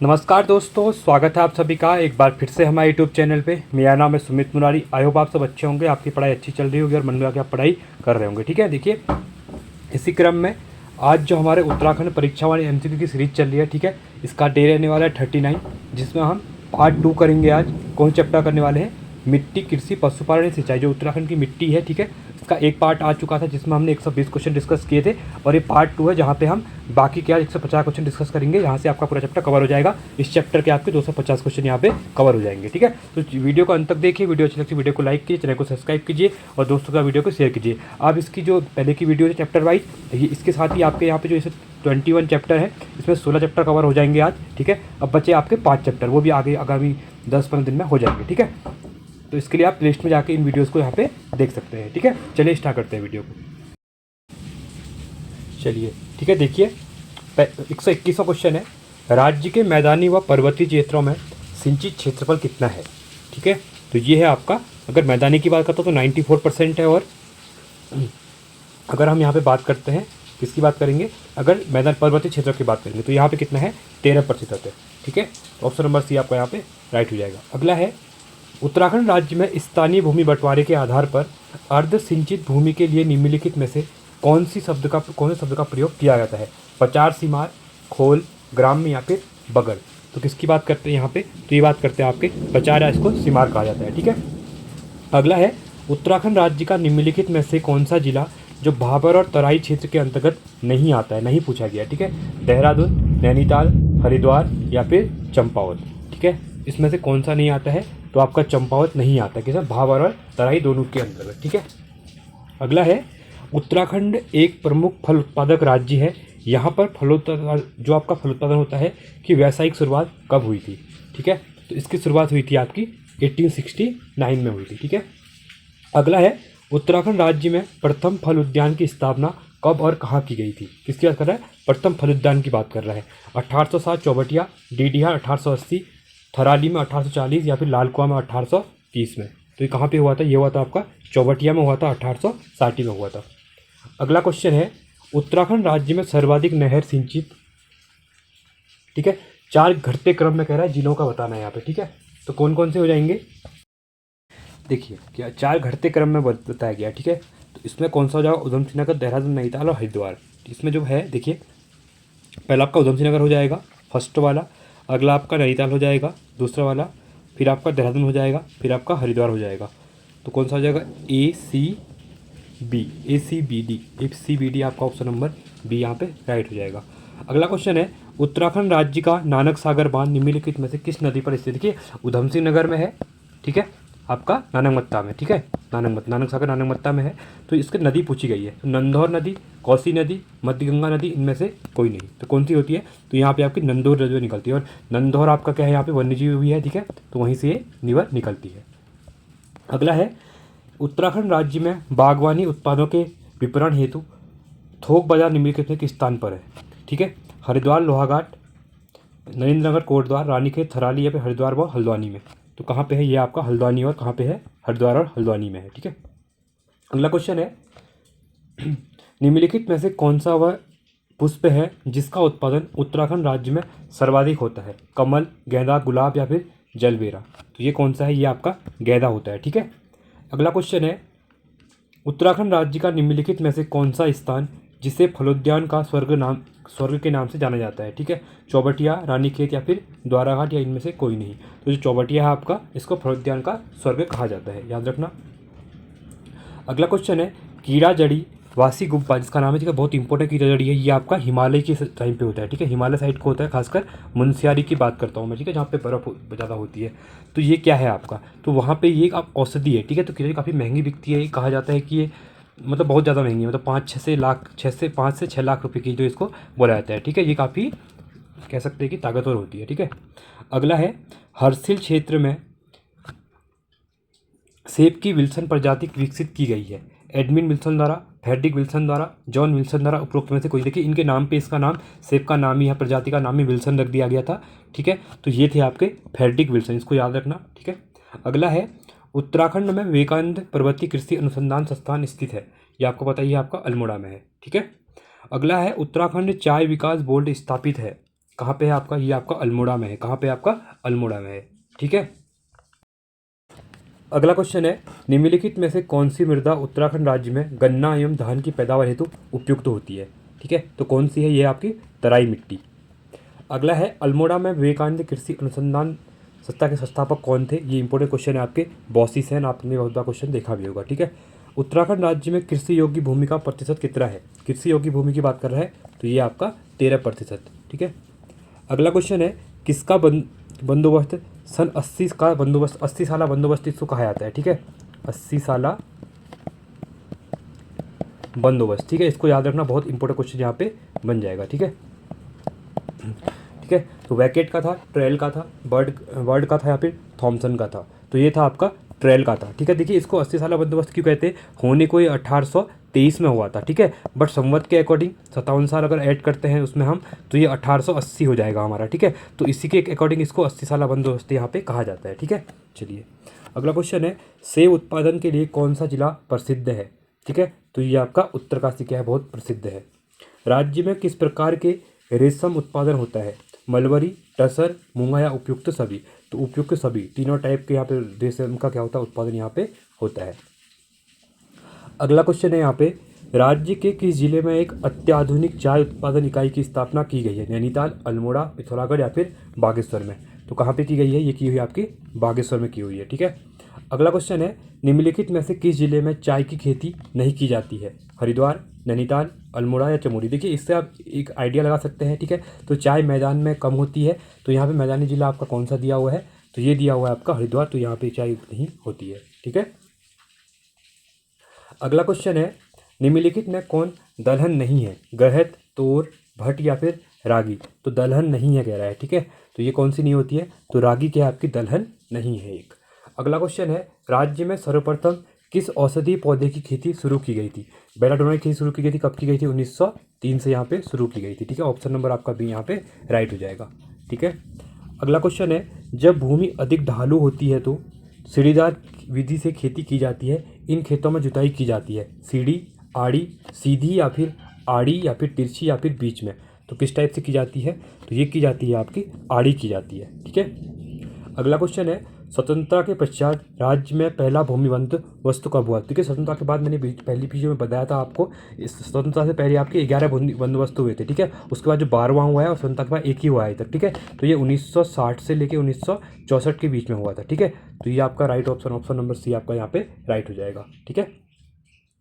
नमस्कार दोस्तों, स्वागत है आप सभी का एक बार फिर से हमारे यूट्यूब चैनल पे। मेरा नाम है सुमित मुरारी। आई होप आप सब अच्छे होंगे, आपकी पढ़ाई अच्छी चल रही होगी और मन लगा के आप पढ़ाई कर रहे होंगे। ठीक है, देखिए इसी क्रम में आज जो हमारे उत्तराखंड परीक्षा वाली एमसीक्यू की सीरीज चल रही है, ठीक है, इसका डे रहने वाला है 39, जिसमें हम पार्ट 2 करेंगे। आज कौन चैप्टर करने वाले हैं? मिट्टी, कृषि, पशुपालन, सिंचाई। जो उत्तराखंड की मिट्टी है, ठीक है, इसका एक पार्ट आ चुका था जिसमें हमने 120 क्वेश्चन डिस्कस किए थे, और ये पार्ट 2 है जहाँ पे हम बाकी के 150 क्वेश्चन डिस्कस करेंगे। यहाँ से आपका पूरा चैप्टर कवर हो जाएगा। इस चैप्टर के आपके 250 क्वेश्चन यहाँ पे कवर हो जाएंगे। ठीक है, तो वीडियो को अंत तक देखिए। वीडियो अच्छी लगती है वीडियो को लाइक कीजिए, चैनल को सब्सक्राइब कीजिए और दोस्तों का वीडियो को शेयर कीजिए। आप इसकी जो पहले की वीडियो है चैप्टर वाइज, इसके साथ ही आपके यहाँ पे जो इसे 21 चैप्टर है, इसमें 16 चैप्टर कवर हो जाएंगे आज। ठीक है, अब बचे आपके 5 चैप्टर, वो भी आगे आगामी 10-15 दिन में हो जाएंगे। ठीक है, तो इसके लिए आप प्लेलिस्ट में जाके इन वीडियोस को यहाँ पे देख सकते हैं। ठीक है, चलिए स्टार्ट करते हैं वीडियो को। चलिए ठीक है, देखिए 121वां क्वेश्चन है, राज्य के मैदानी व पर्वतीय क्षेत्रों में सिंचित क्षेत्रफल कितना है? ठीक है, तो ये है आपका, अगर मैदानी की बात करता हूँ तो 94% है, और अगर हम यहाँ पे बात करते हैं किसकी बात करेंगे, अगर मैदान पर्वतीय क्षेत्रों की बात करेंगे तो यहाँ पे कितना है? 13% है। ठीक है, ऑप्शन नंबर सी आपका यहाँ पे राइट हो जाएगा। अगला है, उत्तराखंड राज्य में स्थानीय भूमि बंटवारे के आधार पर अर्ध सिंचित भूमि के लिए निम्नलिखित में से कौन से शब्द का प्रयोग किया जाता है? पचार, सीमार, खोल, ग्राम्य या फिर बगड़। तो किसकी बात करते हैं यहाँ पे? तो ये बात करते हैं आपके पचार, या इसको सीमार कहा जाता है। ठीक है, अगला है, उत्तराखंड राज्य का निम्नलिखित में से कौन सा जिला जो भाबर और तराई क्षेत्र के अंतर्गत नहीं आता है? नहीं पूछा गया। ठीक है, देहरादून, नैनीताल, हरिद्वार या फिर चंपावत। ठीक है, इसमें से कौन सा नहीं आता है? तो आपका चंपावत नहीं आता है, किस भाबर और तराई दोनों के अंतर्गत। ठीक है, अगला है, उत्तराखंड एक प्रमुख फल उत्पादक राज्य है। यहाँ पर जो आपका फल उत्पादन होता है कि व्यावसायिक शुरुआत कब हुई थी? ठीक है, तो इसकी शुरुआत हुई थी आपकी 1869 में हुई थी। ठीक है, अगला है, उत्तराखंड राज्य में प्रथम फल उद्यान की स्थापना कब और कहाँ की गई थी? किसकी बात कर रहा है? प्रथम फल उद्यान की बात कर रहा है। 1807 चौबटिया, डीडीहा 1880, थराली में 1840 या फिर लाल कुआं में 1830 में। तो ये कहाँ पे हुआ था? ये हुआ था आपका चौबटिया में हुआ था, 1860 में हुआ था। अगला क्वेश्चन है, उत्तराखंड राज्य में सर्वाधिक नहर सिंचित, ठीक है, 4 घटते क्रम में कह रहा है, जिलों का बताना है यहाँ पे। ठीक है, तो कौन कौन से हो जाएंगे? देखिए क्या 4 घटते क्रम में बताया गया। ठीक है, तो इसमें कौन सा हो जाएगा? उधम सिंह नगर, देहरादून, नैनीताल और हरिद्वार। इसमें जो है देखिए, पहला आपका उधम सिंह नगर हो जाएगा फर्स्ट वाला, अगला आपका नैनीताल हो जाएगा दूसरा वाला, फिर आपका देहरादून हो जाएगा, फिर आपका हरिद्वार हो जाएगा। तो कौन सा हो जाएगा? ACBD आपका ऑप्शन नंबर बी यहाँ पे राइट हो जाएगा। अगला क्वेश्चन है, उत्तराखंड राज्य का नानक सागर बांध निम्नलिखित में से किस नदी पर स्थित? देखिए उधम सिंह नगर में है, ठीक है, आपका नानकमत्ता में। ठीक है, नानक सागर नानकमत्ता में है। तो इसकी नदी पूछी गई है, तो नंदौर नदी, कौसी नदी, मध्य गंगा नदी, इनमें से कोई नहीं। तो कौन सी होती है? तो यहाँ पे आपकी नंदौर नदी निकलती है, और नंदौर आपका क्या है? यहाँ पे वन्यजीव भी है। ठीक है, तो वहीं से ये रिवर निकलती है। अगला है, उत्तराखंड राज्य में बागवानी उत्पादों के विपणन हेतु थोक बाजार निम्नलिखित में किस स्थान पर है? ठीक है, हरिद्वार, लोहाघाट, नरेंद्रनगर, कोटद्वार, रानीखेत, थराली या फिर हरिद्वार व हल्द्वानी में। तो कहाँ पे है? ये आपका हल्द्वानी, और कहाँ पे है? हरिद्वार और हल्द्वानी में है। ठीक है, अगला क्वेश्चन है, निम्नलिखित में से कौन सा वह पुष्प है जिसका उत्पादन उत्तराखंड राज्य में सर्वाधिक होता है? कमल, गेंदा, गुलाब या फिर जलबेरा। तो ये कौन सा है? ये आपका गेंदा होता है। ठीक है, अगला क्वेश्चन है, उत्तराखंड राज्य का निम्नलिखित में से कौन सा स्थान जिसे फलोद्यान का स्वर्ग के नाम से जाना जाता है? ठीक है, चौबटिया, रानीखेत या फिर द्वाराघाट, या इनमें से कोई नहीं। तो जो चौबटिया है आपका, इसको फलोद्यान का स्वर्ग कहा जाता है, याद रखना। अगला क्वेश्चन है, कीड़ा जड़ी वासी गुब्बा, जिसका नाम है, ठीक है, बहुत इंपॉर्टेंट कीड़ा जड़ी है, ये आपका हिमालय की साइड पे होता है। ठीक है, हिमालय साइड को होता है, खासकर मुनस्यारी की बात करता हूँ मैं। ठीक है, जहाँ पे बर्फ़ ज़्यादा होती है। तो ये क्या है आपका? तो वहाँ पे ये आप औषधि है। ठीक है, तो कीड़ा काफ़ी महंगी बिकती है। ये कहा जाता है कि ये मतलब बहुत ज़्यादा महंगी है, मतलब 5 से 6 लाख रुपए की जो इसको बोला जाता है। ठीक है, ये काफ़ी कह सकते हैं कि ताकतवर होती है। ठीक है, अगला है, हर्सिल क्षेत्र में सेब की विल्सन प्रजाति विकसित की गई है। एडमिन विल्सन द्वारा, फ्रेडरिक विल्सन द्वारा, जॉन विल्सन द्वारा, उपरोक्त में से कोई। देखिए इनके नाम पे इसका नाम, सेब का नाम ही है, प्रजाति का नाम ही विल्सन रख दिया गया था। ठीक है, तो ये थे आपके फ्रेडरिक विल्सन, इसको याद रखना। ठीक है, अगला है, उत्तराखंड में विवेकानंद पर्वतीय कृषि अनुसंधान संस्थान स्थित है। ये आपको बताइए, आपका अल्मोड़ा में है। ठीक है, अगला है, उत्तराखंड चाय विकास बोर्ड स्थापित है कहाँ पे है आपका, ये आपका अल्मोड़ा में है। कहाँ पे आपका, अल्मोड़ा में है। ठीक है। अगला क्वेश्चन है, निम्नलिखित में से कौन सी मृदा उत्तराखंड राज्य में गन्ना एवं धान की पैदावार हेतु उपयुक्त होती है। ठीक है, तो कौन सी है, ये आपकी तराई मिट्टी। अगला है, अल्मोड़ा में विवेकानंद कृषि अनुसंधान संस्था के संस्थापक कौन थे। ये इंपॉर्टेंट क्वेश्चन है आपके, बॉसी सेन, आपने बहुत बार क्वेश्चन देखा भी होगा। ठीक है, उत्तराखंड राज्य में कृषि योग्य भूमि का प्रतिशत कितना है। कृषि योग्य भूमि की बात कर रहा है तो ये आपका 13%। ठीक है। अगला क्वेश्चन है, किसका बंदोबस्त सन 80 का बंदोबस्त, 80 साला बंदोबस्त इसको कहा जाता है। ठीक है, 80 साला बंदोबस्त। ठीक है, इसको याद रखना, बहुत इंपॉर्टेंट क्वेश्चन यहाँ पे बन जाएगा। ठीक है। ठीक है, तो वैकेट का था, ट्रेल का था, वर्ड का था या फिर थॉमसन का था। तो ये था आपका ट्रेल का था। ठीक है, देखिए इसको 80 साला बंदोबस्त क्यों कहते हैं, होने को ये 1823 में हुआ था। ठीक है, बट संवत के अकॉर्डिंग 57 साल अगर ऐड करते हैं उसमें हम, तो ये 1880 हो जाएगा हमारा। ठीक है, तो इसी के अकॉर्डिंग इसको 80 साला बंदोबस्त यहाँ पे कहा जाता है। ठीक है, चलिए अगला क्वेश्चन है, सेब उत्पादन के लिए कौन सा जिला प्रसिद्ध है। ठीक है, तो ये आपका उत्तरकाशी क्या है, बहुत प्रसिद्ध है। राज्य में किस प्रकार के रेशम उत्पादन होता है, मलबरी, टसर, मूंगा या उपयुक्त सभी। तो उपयुक्त सभी, तीनों टाइप के यहाँ पे रेशम का क्या होता है, उत्पादन यहाँ पे होता है। अगला क्वेश्चन है यहाँ पे, राज्य के किस जिले में एक अत्याधुनिक चाय उत्पादन इकाई की स्थापना की गई है। नैनीताल, अल्मोड़ा, पिथौरागढ़ या फिर बागेश्वर में। तो कहाँ पे की गई है, ये की हुई आपकी बागेश्वर में की हुई है। ठीक है। अगला क्वेश्चन है, निम्नलिखित में से किस जिले में चाय की खेती नहीं की जाती है। हरिद्वार, नैनीताल, अल्मोड़ा या चमोली। देखिए इससे आप एक आइडिया लगा सकते हैं। ठीक है, तो चाय मैदान में कम होती है, तो यहाँ पे मैदानी जिला आपका कौन सा दिया हुआ है, तो ये दिया हुआ है आपका हरिद्वार। तो यहाँ पे चाय नहीं होती है। ठीक है। अगला क्वेश्चन है, निम्नलिखित में कौन दलहन नहीं है, गहत, तोर, भट्ट या फिर रागी। तो दलहन नहीं है कह रहा है। ठीक है, तो ये कौन सी नहीं होती है, तो रागी क्या है आपकी, दलहन नहीं है एक। अगला क्वेश्चन है, राज्य में सर्वप्रथम किस औषधीय पौधे की खेती शुरू की गई थी। बेलाडोना की खेती शुरू की गई थी, कब की गई थी, 1903 से यहाँ पे शुरू की गई थी। ठीक है, ऑप्शन नंबर आपका बी यहाँ पे राइट हो जाएगा। ठीक है। अगला क्वेश्चन है, जब भूमि अधिक ढालू होती है तो सीढ़ीदार विधि से खेती की जाती है। इन खेतों में जुताई की जाती है, सीढ़ी, आड़ी, सीधी या फिर आड़ी या फिर तिरछी या फिर बीच में। तो किस टाइप से की जाती है, तो ये की जाती है आपकी आड़ी की जाती है। ठीक है। अगला क्वेश्चन है, स्वतंत्रता के पश्चात राज्य में पहला भूमि बंदोबस्त कब हुआ। देखिए स्वतंत्रता के बाद मैंने पहली वीडियो में बताया था आपको, इस स्वतंत्रता से पहले आपके 11 बंदोबस्त हुए थे। ठीक है, उसके बाद जो 12वां हुआ है और स्वतंत्रता के बाद एक ही हुआ है तक। ठीक है, तो ये 1960 से लेकर 1964 के बीच में हुआ था। ठीक है, तो ये आपका राइट ऑप्शन नंबर सी आपका यहाँ पे राइट हो जाएगा। ठीक है।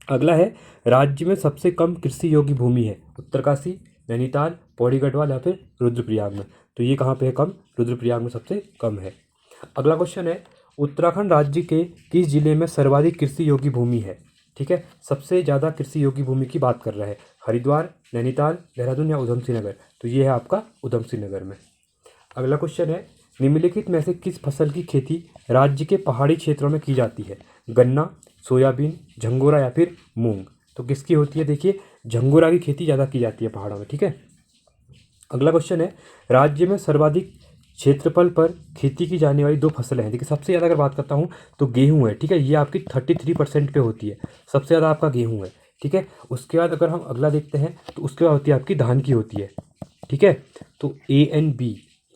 अगला है, राज्य में सबसे कम कृषि योग्य भूमि है, उत्तरकाशी, नैनीताल, पौड़ी गढ़वाल या फिर रुद्रप्रयाग में। तो ये कहाँ पे है कम, रुद्रप्रयाग में सबसे कम है। अगला क्वेश्चन है, उत्तराखंड राज्य के किस जिले में सर्वाधिक कृषि योग्य भूमि है। ठीक है, सबसे ज़्यादा कृषि योग्य भूमि की बात कर रहा है, हरिद्वार, नैनीताल, देहरादून या उधमसिंह नगर। तो ये है आपका उधमसिंह नगर में। अगला क्वेश्चन है, निम्नलिखित में से किस फसल की खेती राज्य के पहाड़ी क्षेत्रों में की जाती है। गन्ना, सोयाबीन, झंगोरा या फिर मूंग। तो किसकी होती है, देखिए झंगोरा की खेती ज़्यादा की जाती है पहाड़ों में। ठीक है। अगला क्वेश्चन है, राज्य में सर्वाधिक क्षेत्रफल पर खेती की जाने वाली दो फसलें हैं। देखिए सबसे ज़्यादा अगर बात करता हूँ तो गेहूँ है। ठीक है, ये आपकी 33% पे होती है, सबसे ज़्यादा आपका गेहूँ है। ठीक है, उसके बाद अगर हम अगला देखते हैं तो उसके बाद होती है आपकी धान की होती है। ठीक है, तो A and B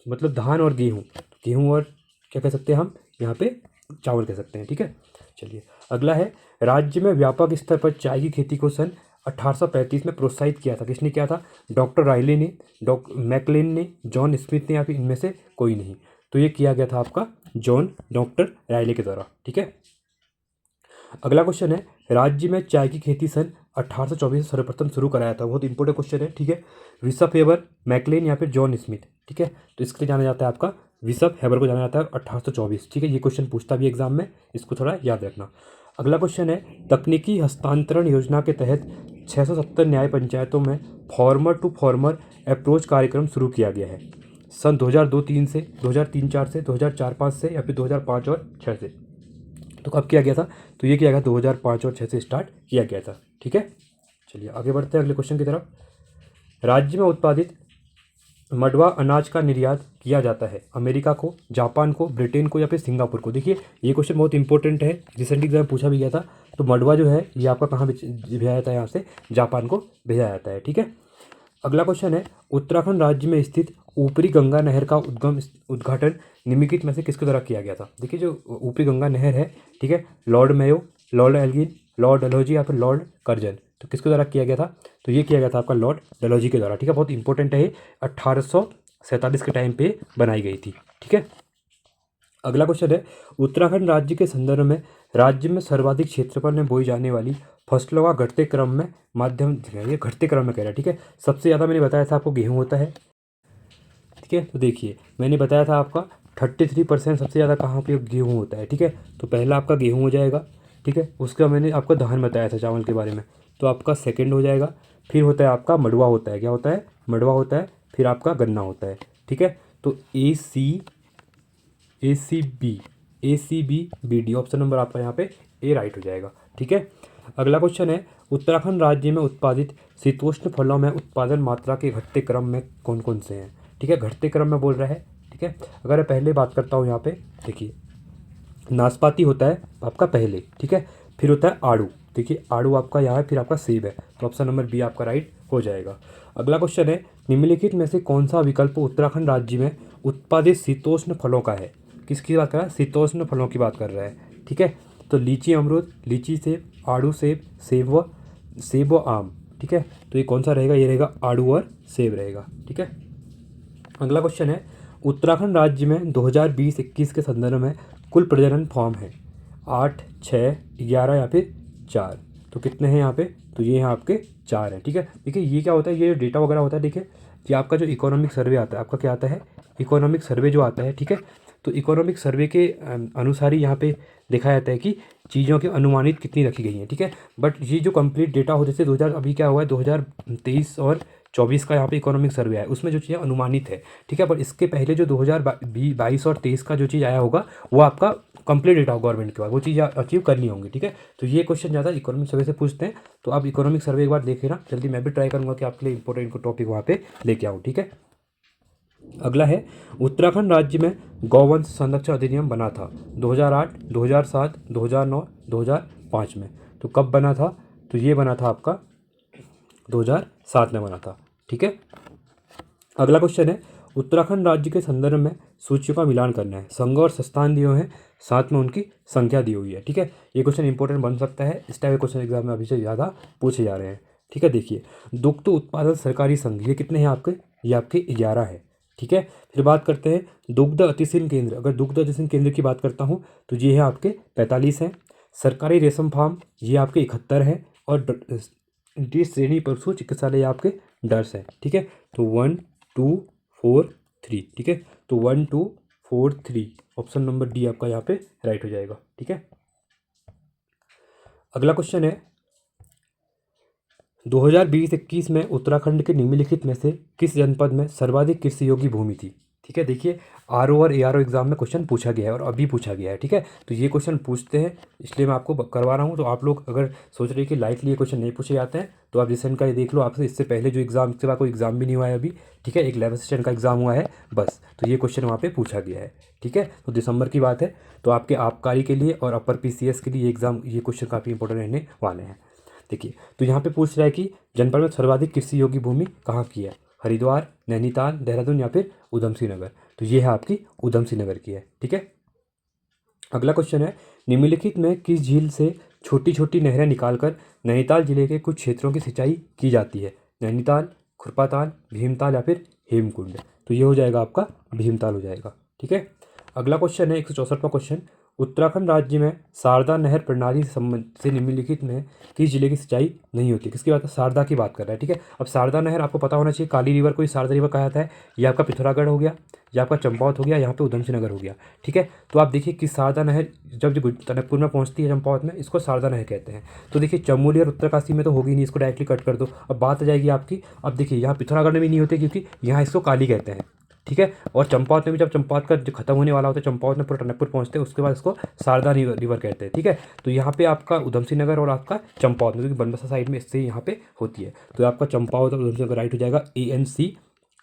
मतलब धान और गेहूँ, गेहूँ और क्या कह सकते हैं हम यहाँ पे, चावल कह सकते हैं। ठीक है, चलिए अगला है, राज्य में व्यापक स्तर पर चाय की खेती को सन 1835 में प्रोत्साहित किया था। किसने किया था, डॉक्टर रायले ने, मैकलेन ने, जॉन स्मिथ ने या फिर इनमें से कोई नहीं। तो ये किया गया था आपका डॉक्टर रायले के द्वारा। ठीक है। अगला क्वेश्चन है, राज्य में चाय की खेती सन 1824 से सर्वप्रथम शुरू कराया था। बहुत इंपॉर्टेंट क्वेश्चन है। ठीक है, विशप हेबर, मैकलेन या फिर जॉन स्मिथ। ठीक है, तो इसके लिए जाना जाता है आपका विशप हेबर को जाना जाता है 1824। ठीक है, ये क्वेश्चन पूछता भी एग्जाम में, इसको थोड़ा याद रखना। अगला क्वेश्चन है, तकनीकी हस्तांतरण योजना के तहत 670 न्याय पंचायतों में फार्मर टू फार्मर अप्रोच कार्यक्रम शुरू किया गया है। सन 2002-3 से, 2003-4 से, 2004-5 से या फिर 2005 और 6 से। तो कब किया गया था, तो ये किया गया 2005 और 6 से स्टार्ट किया गया था। ठीक है, चलिए आगे बढ़ते हैं अगले क्वेश्चन की तरफ। राज्य में उत्पादित मडवा अनाज का निर्यात किया जाता है अमेरिका को, जापान को, ब्रिटेन को या फिर सिंगापुर को। देखिए ये क्वेश्चन बहुत इंपॉर्टेंट है, रिसेंटली एग्जाम पूछा भी गया था। तो मडवा जो है ये आपका कहाँ भेजा जाता है, यहाँ से जापान को भेजा जाता है। ठीक है। अगला क्वेश्चन है, उत्तराखंड राज्य में स्थित ऊपरी गंगा नहर का उद्घाटन निम्नलिखित में से किसके द्वारा किया गया था। देखिए जो ऊपरी गंगा नहर है, ठीक है, Lord Mayo, Lord Elgin, Lord Dalhousie या फिर लॉर्ड कर्जन, तो किसके द्वारा किया गया था, तो ये किया गया था आपका लॉर्ड डलहौजी के द्वारा। ठीक है, बहुत इंपॉर्टेंट है ये, 1847 के टाइम पे बनाई गई थी। ठीक है, अगला क्वेश्चन है, उत्तराखंड राज्य के संदर्भ में राज्य में सर्वाधिक क्षेत्रफल में बोई जाने वाली फसलों का घटते क्रम में माध्यम, ये घटते क्रम में कह रहा है। ठीक है, सबसे ज़्यादा मैंने बताया था आपको गेहूँ होता है। ठीक है, तो देखिए मैंने बताया था आपका 33% सबसे ज़्यादा कहाँ पे गेहूँ होता है। ठीक है, तो पहला आपका गेहूँ हो जाएगा। ठीक है, उसका मैंने आपको धान बताया था चावल के बारे में, तो आपका सेकंड हो जाएगा। फिर होता है आपका मडुआ होता है, क्या होता है, मडुआ होता है। फिर आपका गन्ना होता है। ठीक है, तो ACB ऑप्शन नंबर आपका यहाँ पे ए राइट हो जाएगा। ठीक है, अगला क्वेश्चन है, उत्तराखंड राज्य में उत्पादित शीतोष्ण फलों में उत्पादन मात्रा के घटते क्रम में कौन कौन से हैं। ठीक है, घटते क्रम में बोल रहा है। ठीक है, अगर मैं पहले बात करता हूँ यहाँ पे, देखिए नाशपाती होता है आपका पहले। ठीक है, फिर होता है आड़ू, देखिए आड़ू आपका यहाँ है, फिर आपका सेब है, तो ऑप्शन नंबर बी आपका राइट हो जाएगा। अगला क्वेश्चन है, निम्नलिखित में से कौन सा विकल्प उत्तराखंड राज्य में उत्पादित शीतोष्ण फलों का है। किसकी बात कर रहा है, शीतोष्ण फलों की बात कर रहा है। ठीक है, तो लीची अमरूद, लीची सेब, आड़ू सेब, सेब व आम। ठीक है, तो ये कौन सा रहेगा, ये रहेगा आड़ू और सेब रहेगा। ठीक है, अगला क्वेश्चन है, उत्तराखंड राज्य में 2020-21 के संदर्भ में कुल प्रजनन फॉर्म है 8, 6, 11 या फिर 4, तो कितने हैं यहाँ पे, तो ये यहाँ आपके 4 हैं। ठीक है, देखिए ये क्या होता है, ये डेटा वगैरह होता है। देखिए ये आपका जो इकोनॉमिक सर्वे आता है, आपका क्या आता है, इकोनॉमिक सर्वे जो आता है। ठीक है, तो इकोनॉमिक सर्वे के अनुसार ही यहाँ पे देखा जाता है कि चीज़ों की अनुमानित कितनी रखी गई हैं। ठीक है, बट ये जो कंप्लीट डेटा हो, जैसे 2000 अभी क्या हुआ है 2023 और 24 का यहाँ पे इकोनॉमिक सर्वे है, उसमें जो चीज़ें अनुमानित है। ठीक है, पर इसके पहले जो 2022 और 23 का जो चीज़ आया होगा वो आपका कंप्लीट डेटा होगा गवर्नमेंट के बाद, वो चीज़ अचीव करनी होंगी। ठीक है, तो ये क्वेश्चन ज़्यादा इकोनॉमिक सर्वे से पूछते हैं, तो आप इकोनॉमिक सर्वे एक बार देखे ना जल्दी, मैं भी ट्राई करूँगा कि आपके लिए इंपॉर्टेंट टॉपिक वहाँ पे लेके आऊँ। ठीक है, अगला है, उत्तराखंड राज्य में गौवंश संरक्षण अधिनियम बना था 2008, 2007, 2009, 2005 में, तो कब बना था, तो ये बना था आपका 2007 में बना था। ठीक है, अगला क्वेश्चन है, उत्तराखंड राज्य के संदर्भ में सूचियों का मिलान करना है, संघ और संस्थान दिए हुए हैं, साथ में उनकी संख्या दी हुई है। ठीक है, ये क्वेश्चन इंपॉर्टेंट बन सकता है, इस टाइप के क्वेश्चन एग्जाम में अभी से ज़्यादा पूछे जा रहे हैं। ठीक है, देखिए दुग्ध उत्पादन सरकारी संघ, ये कितने हैं आपके, ये आपके 11 है। ठीक है, फिर बात करते हैं दुग्ध अतिशील केंद्र, अगर दुग्ध अतिशील केंद्र की बात करता हूँ तो ये है आपके 45 हैं। सरकारी रेशम फार्म ये आपके 71 हैं, और डी श्रेणी पशु चिकित्सालय आपके 10 हैं। ठीक है, तो 1 2 4 3। ठीक है, तो 1 2 4 3 ऑप्शन नंबर डी आपका यहाँ पे राइट हो जाएगा। ठीक है, अगला क्वेश्चन है, 2020-21 में उत्तराखंड के निम्नलिखित में से किस जनपद में सर्वाधिक कृषि योग्य भूमि थी। ठीक है, देखिए आरओ और एआरओ एग्जाम में क्वेश्चन पूछा गया है और अभी पूछा गया है। ठीक है, तो ये क्वेश्चन पूछते हैं इसलिए मैं आपको करवा रहा हूँ। तो आप लोग अगर सोच रहे हैं कि लाइटली ये क्वेश्चन नहीं पूछे जाते हैं तो आप रिसेंट का ये देख लो, आपसे इससे पहले जो एग्जाम, इसके बाद कोई एग्जाम भी नहीं हुआ है अभी। ठीक है, एक लेवल सेशन का एग्जाम हुआ है बस, तो ये क्वेश्चन वहाँ पर पूछा गया है। ठीक है, तो दिसंबर की बात है, तो आपके आबकारी के लिए और अपर PCS के लिए ये एग्जाम, ये क्वेश्चन काफ़ी इंपॉर्टेंट रहने वाले हैं। देखिए, तो यहाँ पे पूछ रहा है कि जनपद में सर्वाधिक कृषि योग्य भूमि कहाँ की है, हरिद्वार, नैनीताल, देहरादून या फिर उधमसिंह नगर, तो ये है आपकी उधमसिंह नगर की है। ठीक है, अगला क्वेश्चन है, निम्नलिखित में किस झील से छोटी छोटी नहरें निकालकर नैनीताल जिले के कुछ क्षेत्रों की सिंचाई की जाती है, नैनीताल, खुरपाताल, भीमताल या फिर हेमकुंड, तो ये हो जाएगा आपका भीमताल हो जाएगा। ठीक है, अगला क्वेश्चन है 164वां क्वेश्चन, उत्तराखंड राज्य में शारदा नहर प्रणाली से निम्नलिखित में किस जिले की सिंचाई नहीं होती। किसकी बात है, शारदा की बात कर रहा है। ठीक है, अब शारदा नहर आपको पता होना चाहिए, काली रिवर को ही शारदा रिवर कहा जाता है। ये आपका पिथौरागढ़ हो गया, ये आपका चंपावत हो गया, यहाँ पे उधमसिंह नगर हो गया। ठीक है, तो आप देखिए कि शारदा नहर जब जो टनकपुर में पहुँचती है चंपावत में, इसको शारदा नहर कहते हैं। तो देखिए चमोली और उत्तरकाशी में तो होगी नहीं, इसको डायरेक्टली कट कर दो। अब बात आ जाएगी आपकी, अब देखिए यहाँ पिथौरागढ़ में भी नहीं होती क्योंकि यहाँ इसको काली कहते हैं। ठीक है, और चंपावत में भी जब चंपावत का जो खत्म होने वाला होता है, चंपावत में पूरा टनकपुर पहुंचते हैं, उसके बाद इसको शारदा रिवर कहते हैं। ठीक है, तो यहाँ पे आपका उधमसिंह नगर और आपका चंपावत में, क्योंकि बनबसा साइड में इससे यहाँ पे होती है, तो आपका चंपावत और उधमसिंह नगर राइट हो जाएगा।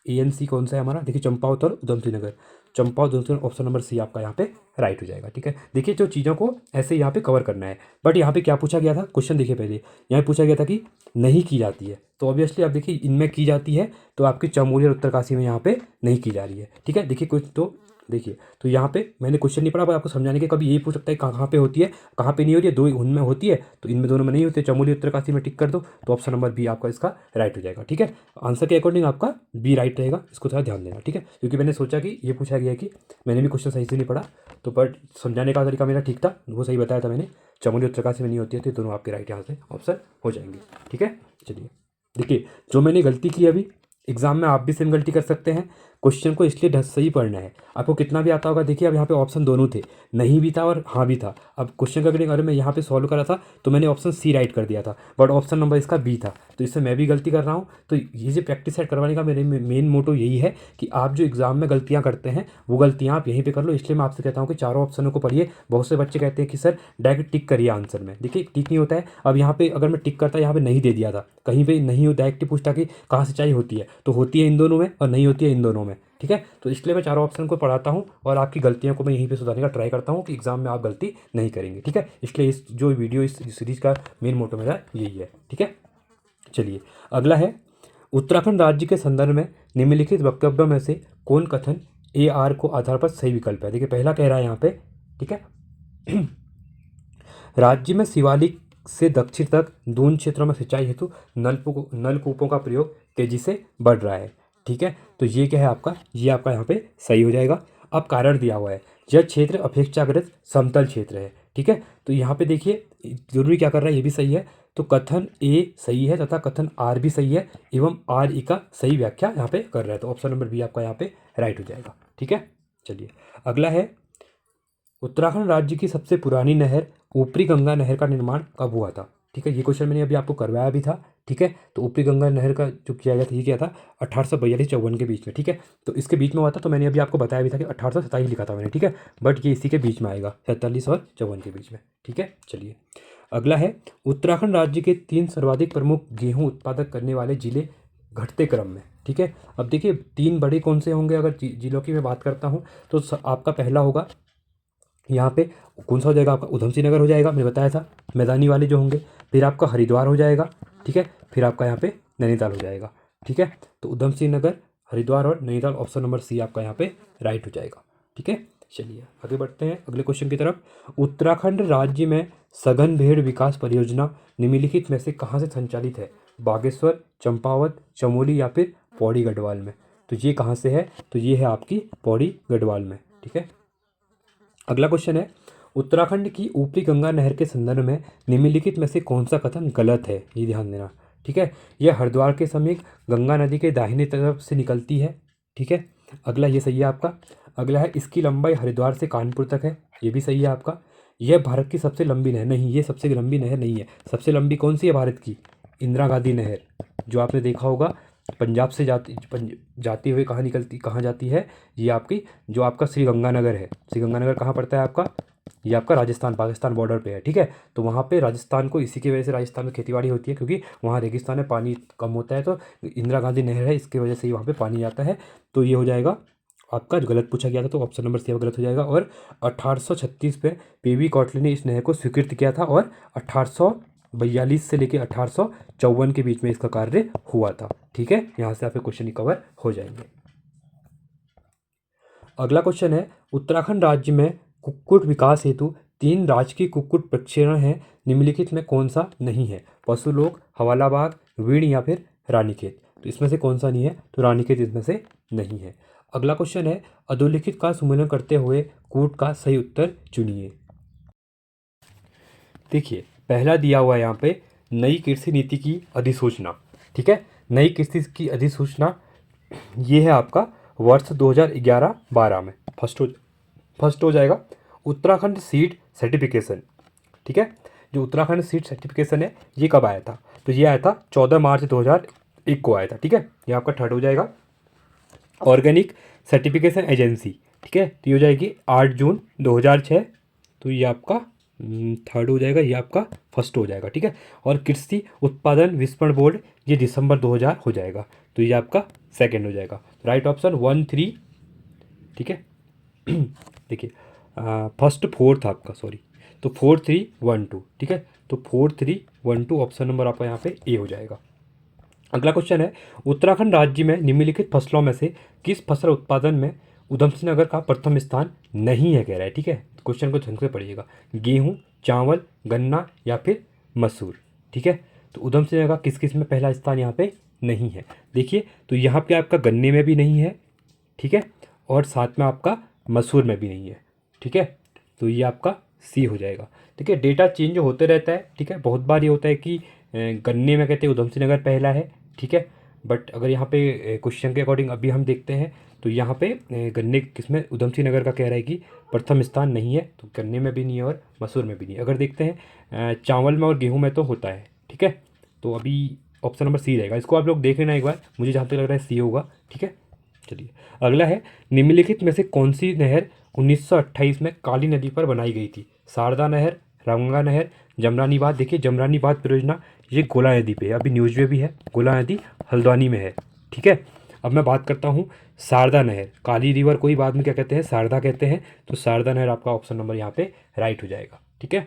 ANC कौन सा है हमारा, देखिए चंपावत और Udham Singh Nagar, Champawat Udham Singh Nagar, option number C आपका यहाँ पे राइट हो जाएगा। ठीक है, देखिए जो चीज़ों को ऐसे यहाँ पे कवर करना है। बट यहाँ पे क्या पूछा गया था, क्वेश्चन देखिए पहले यहाँ पूछा गया था कि नहीं की जाती है, तो ऑब्वियसली आप देखिए इनमें की जाती है, तो आपकी चमोली और उत्तरकाशी में यहाँ पे नहीं की जा रही है। ठीक है, देखिए कुछ तो देखिए, तो यहाँ पे मैंने क्वेश्चन नहीं पढ़ा, पर आपको समझाने के कभी यही पूछ सकता है कहाँ पे होती है, कहाँ पे नहीं होती है, दो उनमें होती है तो इनमें दोनों में नहीं होती है, चमोली उत्तरकाशी में टिक कर दो, तो ऑप्शन नंबर बी आपका इसका राइट हो जाएगा। ठीक है, आंसर के अकॉर्डिंग आपका बी राइट रहेगा, इसको थोड़ा ध्यान देना। ठीक है, क्योंकि मैंने सोचा कि ये पूछा गया कि मैंने भी क्वेश्चन सही से नहीं पढ़ा, तो बट समझाने का तरीका मेरा ठीक था, वो सही बताया था मैंने, चमोली उत्तरकाशी में नहीं होती है, तो दोनों आपके राइट यहाँ से ऑप्शन हो जाएंगे। ठीक है, चलिए देखिए जो मैंने गलती की अभी एग्जाम में, आप भी सेम गलती कर सकते हैं। क्वेश्चन को इसलिए ढंग से ही पढ़ना है, आपको कितना भी आता होगा। देखिए अब यहाँ पे ऑप्शन दोनों थे, नहीं भी था और हाँ भी था। अब क्वेश्चन का अगर अगर मैं यहाँ पे सॉल्व करा था तो मैंने ऑप्शन सी राइट कर दिया था, बट ऑप्शन नंबर इसका बी था, तो इससे मैं भी गलती कर रहा हूँ। तो ये जो प्रैक्टिस सेट करवाने का मेरे मेन मोटो यही है कि आप जो एग्जाम में गलतियाँ करते हैं वो गलतियाँ आप यहीं पर कर लो। इसलिए मैं आपसे कहता हूँ कि चारों ऑप्शनों को पढ़िए। बहुत से बच्चे कहते हैं कि सर डायरेक्ट टिक करिए आंसर में, देखिए टिक नहीं होता है। अब यहाँ पे अगर मैं टिक करता, यहाँ पे नहीं दे दिया था, कहीं पे नहीं हो, डायरेक्ट पूछता कि कहाँ सिंचाई होती है, तो होती है इन दोनों में और नहीं होती है इन दोनों में। ठीक है, तो इसलिए मैं चारों ऑप्शन को पढ़ाता हूँ और आपकी गलतियों को मैं यहीं पे सुधारने का ट्राई करता हूँ कि एग्जाम में आप गलती नहीं करेंगे। ठीक है, इसलिए इस जो वीडियो इस सीरीज का मेन मोटो मेरा यही है। ठीक है, चलिए अगला है, उत्तराखंड राज्य के संदर्भ में निम्नलिखित वक्तव्यों में से कौन कथन ए आर को आधार पर सही विकल्प है। देखिए पहला कह रहा है यहाँ पे, ठीक है, राज्य में शिवालिक से दक्षिण तक दून क्षेत्रों में सिंचाई हेतु नलकूपों का प्रयोग तेजी से बढ़ रहा है। ठीक है, तो ये क्या है आपका, ये आपका यहाँ पे सही हो जाएगा। अब कारण दिया हुआ है, यह क्षेत्र अपेक्षाकृत समतल क्षेत्र है। ठीक है, तो यहाँ पे देखिए जरूरी क्या कर रहा है, ये भी सही है, तो कथन ए सही है तथा कथन आर भी सही है, एवं आर ई का सही व्याख्या यहाँ पे कर रहा है, तो ऑप्शन नंबर बी आपका यहाँ पे राइट हो जाएगा। ठीक है, चलिए अगला है, उत्तराखंड राज्य की सबसे पुरानी नहर ऊपरी गंगा नहर का निर्माण कब हुआ था। ठीक है, ये क्वेश्चन मैंने अभी आपको करवाया भी था। ठीक है, तो ऊपरी गंगा नहर का जो किया गया था, ये किया था 1842-54 के बीच में। ठीक है, तो इसके बीच में हुआ था, तो मैंने अभी आपको बताया भी था कि 1827 लिखा था मैंने। ठीक है, बट ये इसी के बीच में आएगा, 47 और 54 के बीच में। ठीक है, चलिए अगला है, उत्तराखंड राज्य के 3 सर्वाधिक प्रमुख गेहूँ उत्पादक करने वाले जिले घटते क्रम में। ठीक है, अब देखिए 3 बड़े कौन से होंगे, अगर जिलों की मैं बात करता हूँ तो आपका पहला होगा यहाँ पे कौन सा हो जाएगा, आपका उधमसिंह नगर हो जाएगा, मैंने बताया था, मैदानी वाले जो होंगे। फिर आपका हरिद्वार हो जाएगा। ठीक है, फिर आपका यहाँ पे नैनीताल हो जाएगा। ठीक है, तो उधमसिंह नगर, हरिद्वार और नैनीताल, ऑप्शन नंबर सी आपका यहाँ पे राइट हो जाएगा। ठीक है, चलिए आगे बढ़ते हैं अगले क्वेश्चन की तरफ। उत्तराखंड राज्य में सघन भेड़ विकास परियोजना निम्नलिखित में से कहाँ से संचालित है, बागेश्वर, चंपावत, चमोली या फिर पौड़ी गढ़वाल में। तो ये कहाँ से है, तो ये है आपकी पौड़ी गढ़वाल में। ठीक है, अगला क्वेश्चन है, उत्तराखंड की ऊपरी गंगा नहर के संदर्भ में निम्नलिखित में से कौन सा कथन गलत है, ये ध्यान देना। ठीक है, यह हरिद्वार के समीप गंगा नदी के दाहिनी तरफ से निकलती है। ठीक है, अगला ये सही है आपका। अगला है, इसकी लंबाई हरिद्वार से कानपुर तक है, ये भी सही है आपका। यह भारत की सबसे लंबी नहर, नहीं ये सबसे लंबी नहर नहीं है। सबसे लंबी कौन सी है भारत की, इंदिरा गांधी नहर, जो आपने देखा होगा पंजाब से जाती हुई कहाँ निकलती, कहाँ जाती है, ये आपकी जो आपका श्री गंगानगर है। श्री गंगानगर कहाँ पड़ता है आपका, ये आपका राजस्थान पाकिस्तान बॉर्डर पे है। ठीक है, तो वहाँ पे राजस्थान को, इसी की वजह से राजस्थान में खेतीबाड़ी होती है, क्योंकि वहाँ रेगिस्तान में पानी कम होता है, तो इंदिरा गांधी नहर है, इसकी वजह से ही वहाँ पे पानी आता है। तो ये हो जाएगा आपका, जो गलत पूछा गया था, तो ऑप्शन नंबर सी गलत हो जाएगा। और 1836 पे पीवी कौटले ने इस नहर को स्वीकृत किया था, और 1842 से लेकर 1854 के बीच में इसका कार्य हुआ था। ठीक है, यहाँ से आपके क्वेश्चन कवर हो जाएंगे। अगला क्वेश्चन है, उत्तराखंड राज्य में कुक्कुट विकास हेतु 3 राजकीय कुक्कुट प्रशिक्षण हैं, निम्नलिखित में कौन सा नहीं है, पशुलोक, हवाला बाग, वीण या फिर रानीखेत। तो इसमें से कौन सा नहीं है, तो रानीखेत इसमें से नहीं है। अगला क्वेश्चन है, अधोलिखित का सुमेलन करते हुए कूट का सही उत्तर चुनिए। देखिए पहला दिया हुआ है यहाँ पे, नई कृषि नीति की अधिसूचना। ठीक है, नई कृषि की अधिसूचना ये है आपका वर्ष 2011-12 में फर्स्ट हो जाएगा। Uttarakhand seed certification. ठीक है, जो उत्तराखंड सीड सर्टिफिकेशन है ये कब आया था, तो ये आया था 14 मार्च 2001 को आया था। ठीक है, ये आपका थर्ड हो जाएगा। ऑर्गेनिक सर्टिफिकेशन एजेंसी, ठीक है, तो ये हो जाएगी 8 जून 2006, तो ये आपका थर्ड हो जाएगा, ये आपका फर्स्ट हो जाएगा। ठीक है, और कृषि उत्पादन विपणन बोर्ड ये दिसंबर 2000 हो जाएगा, तो ये आपका सेकंड हो जाएगा। Right option 1, 3। ठीक है, देखिए फर्स्ट फोर्थ आपका, सॉरी, तो 4 3 1 2, ठीक है। तो 4 3 1 2 ऑप्शन नंबर आपका यहाँ पे ए हो जाएगा। अगला क्वेश्चन है, उत्तराखंड राज्य में निम्नलिखित फसलों में से किस फसल उत्पादन में उधम सिंह नगर का प्रथम स्थान नहीं है, कह रहा है, ठीक है। क्वेश्चन को ढंग से पढ़िएगा। गेहूँ, चावल, गन्ना या फिर मसूर, ठीक है। तो उधम सिंह नगर का किस किस में पहला स्थान यहाँ पे नहीं है। देखिए तो यहाँ पे आपका गन्ने में भी नहीं है, ठीक है, और साथ में आपका मसूर में भी नहीं है, ठीक है। तो ये आपका सी हो जाएगा। देखिए डेटा चेंज होते रहता है, ठीक है। बहुत बार ये होता है कि गन्ने में कहते हैं उधम सिंह नगर पहला है, ठीक है। बट अगर यहाँ पे क्वेश्चन के अकॉर्डिंग अभी हम देखते हैं तो यहाँ पे गन्ने किसमें उधम सिंह नगर का कह रहा है कि प्रथम स्थान नहीं है, तो गन्ने में भी नहीं है और मसूर में भी नहीं है। अगर देखते हैं चावल में और गेहूँ में तो होता है, ठीक है। तो अभी ऑप्शन नंबर सी रहेगा। इसको आप लोग देख लेना एक बार, मुझे जहाँ तक लग रहा है सी होगा, ठीक है। चलिए अगला है, निम्नलिखित में से कौन सी नहर 1928 में काली नदी पर बनाई गई थी। शारदा नहर, रामगंगा नहर, जमरानी बांध। देखिए जमरानी बांध परियोजना ये गोला नदी पे है, अभी न्यूज में भी है, गोला नदी हल्द्वानी में है, ठीक है। अब मैं बात करता हूँ शारदा नहर, काली रिवर को ही बाद में क्या कहते हैं, शारदा कहते हैं। तो शारदा नहर आपका ऑप्शन नंबर यहाँ पे राइट हो जाएगा, ठीक है।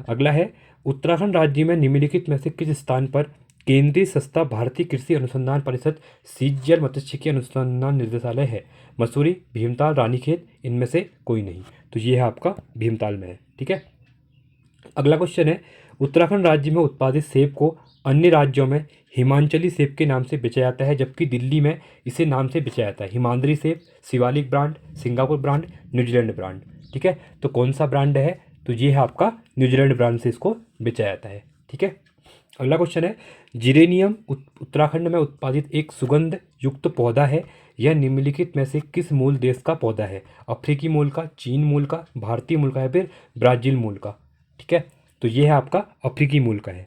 अगला है, उत्तराखंड राज्य में निम्नलिखित में से किस स्थान पर केंद्रीय संस्था भारतीय कृषि अनुसंधान परिषद सीजीएल मत्स्यिकी अनुसंधान निर्देशालय है। मसूरी, भीमताल, रानीखेत, इनमें से कोई नहीं। तो ये है आपका भीमताल में है, ठीक है। अगला क्वेश्चन है, उत्तराखंड राज्य में उत्पादित सेब को अन्य राज्यों में हिमाचली सेब के नाम से बेचा जाता है, जबकि दिल्ली में इसे नाम से बेचा जाता है। हिमाद्री सेब, Shivalik brand, Singapore brand, New Zealand brand, ठीक है। तो कौन सा ब्रांड है, तो ये है आपका न्यूजीलैंड ब्रांड से इसको बेचा जाता है, ठीक है। अगला क्वेश्चन है, जिरेनियम उत्तराखंड में उत्पादित एक सुगंध युक्त पौधा है। यह निम्नलिखित में से किस मूल देश का पौधा है। अफ्रीकी मूल का, चीन मूल का, भारतीय मूल का या फिर ब्राज़ील मूल का, ठीक है। तो ये है आपका अफ्रीकी मूल का है।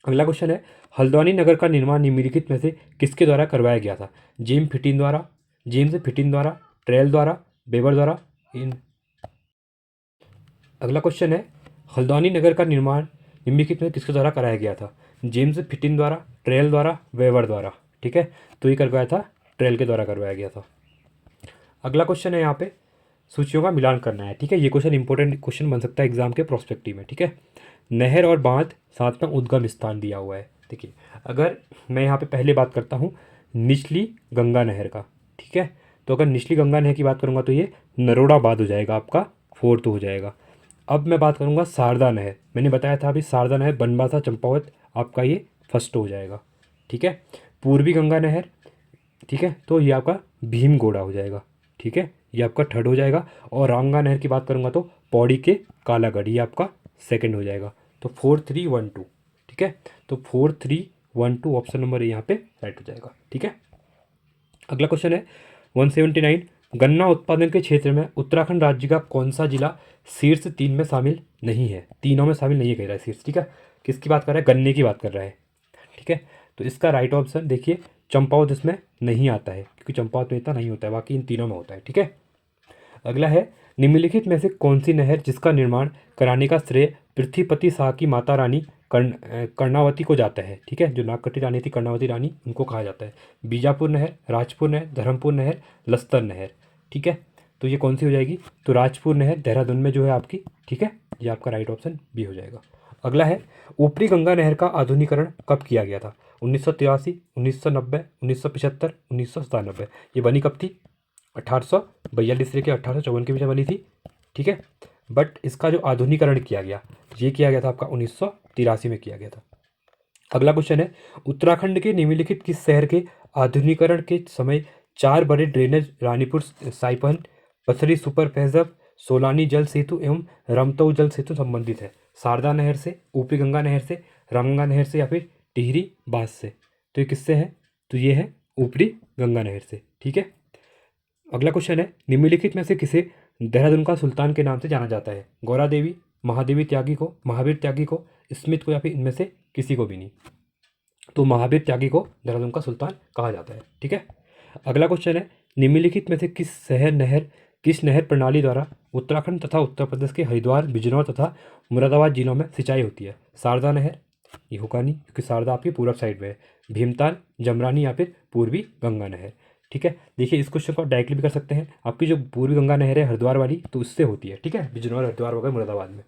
अगला क्वेश्चन है, हल्द्वानी नगर का निर्माण निम्नलिखित में से किसके द्वारा करवाया गया था। जेम्स फिटिन द्वारा, ट्रेल द्वारा, बेबर द्वारा, इन। अगला क्वेश्चन है, हल्द्वानी नगर का निर्माण निम्नलिखित में किसके द्वारा कराया गया था। जेम्स फिटिन द्वारा, ट्रेल द्वारा, वेबर द्वारा, ठीक है। तो ये करवाया था, ट्रेल के द्वारा करवाया गया था। अगला क्वेश्चन है, यहाँ पे सूचियों का मिलान करना है, ठीक है। ये क्वेश्चन इंपॉर्टेंट क्वेश्चन बन सकता है एग्जाम के प्रोस्पेक्टिव में, ठीक है। नहर और बांध साथ में उद्गम स्थान दिया हुआ है। देखिए अगर मैं यहाँ पे पहले बात करता हूँ निचली गंगा नहर का, ठीक है। तो अगर निचली गंगा नहर की बात करूँगा तो ये नरोड़ा बांध हो जाएगा, आपका फोर्थ हो जाएगा। अब मैं बात करूँगा शारदा नहर, मैंने बताया था अभी शारदा नहर बनबासा चंपावत, आपका ये फर्स्ट हो जाएगा, ठीक है। पूर्वी गंगा नहर, ठीक है, तो ये आपका भीमगोड़ा हो जाएगा, ठीक है, ये आपका थर्ड हो जाएगा। और रामगंगा नहर की बात करूँगा तो पौड़ी के कालागढ़, ये आपका सेकंड हो जाएगा। तो 4 3 1 2, ठीक है। तो 4 3 1 2 ऑप्शन नंबर यहाँ पे राइट हो जाएगा, ठीक है। अगला क्वेश्चन है 179, गन्ना उत्पादन के क्षेत्र में उत्तराखंड राज्य का कौन सा जिला शीर्ष 3 में शामिल नहीं है। तीनों में शामिल नहीं है कह रहा है शीर्ष, ठीक है। किसकी बात कर रहा है, गन्ने की बात कर रहा है, ठीक है। तो इसका राइट ऑप्शन देखिए चंपावत इसमें नहीं आता है, क्योंकि चंपावत में इतना नहीं होता है, बाकी इन तीनों में होता है, ठीक है। अगला है, निम्नलिखित में से कौन सी नहर जिसका निर्माण कराने का श्रेय पृथ्वीपति शाह की माता रानी कर्णावती को जाता है, ठीक है। जो नागकटी रानी थी, कर्णावती रानी, उनको कहा जाता है। बीजापुर नहर, राजपुर नहर, धर्मपुर नहर, लस्तर नहर, ठीक है। तो ये कौन सी हो जाएगी, तो राजपुर नहर देहरादून में जो है आपकी, ठीक है। ये आपका राइट ऑप्शन बी हो जाएगा। अगला है, ऊपरी गंगा नहर का आधुनिकीकरण कब किया गया था। 1983, 1990, 1975, 1997। ये बनी कब थी, 1842 से लेकर 1854 के बीच में बनी थी, ठीक है। बट इसका जो आधुनिकीकरण किया गया, ये किया गया था आपका 1983 में किया गया था। अगला क्वेश्चन है, उत्तराखंड के निम्नलिखित किस शहर के आधुनिकीकरण के समय 4 बड़े ड्रेनेज रानीपुर साइपन, पथरी सुपर फैजब, सोलानी जल सेतु एवं रमतऊ जल सेतु संबंधित है। शारदा नहर से, ऊपरी गंगा नहर से, रामगंगा नहर से या फिर टिहरी बांध से। तो ये किससे है, तो ये है ऊपरी गंगा नहर से, ठीक है। अगला क्वेश्चन है, निम्नलिखित में से किसे देहरादून का सुल्तान के नाम से जाना जाता है। गौरा देवी, महादेवी त्यागी को, महावीर त्यागी को, स्मिथ को या फिर इनमें से किसी को भी नहीं। तो महावीर त्यागी को देहरादून का सुल्तान कहा जाता है, ठीक है। अगला क्वेश्चन है, निम्नलिखित में से किस नहर प्रणाली द्वारा उत्तराखंड तथा उत्तर प्रदेश के हरिद्वार, बिजनौर तथा मुरादाबाद जिलों में सिंचाई होती है। शारदा नहर, ये होगा नहीं क्योंकि शारदा आपकी पूरब साइड में है। भीमताल, जमरानी या फिर पूर्वी गंगा नहर, ठीक है। देखिए इस क्वेश्चन को आप डायरेक्टली भी कर सकते हैं, आपकी जो पूर्वी गंगा नहर है हरिद्वार वाली तो उससे होती है, ठीक है, बिजनौर हरिद्वार हो गए मुरादाबाद में।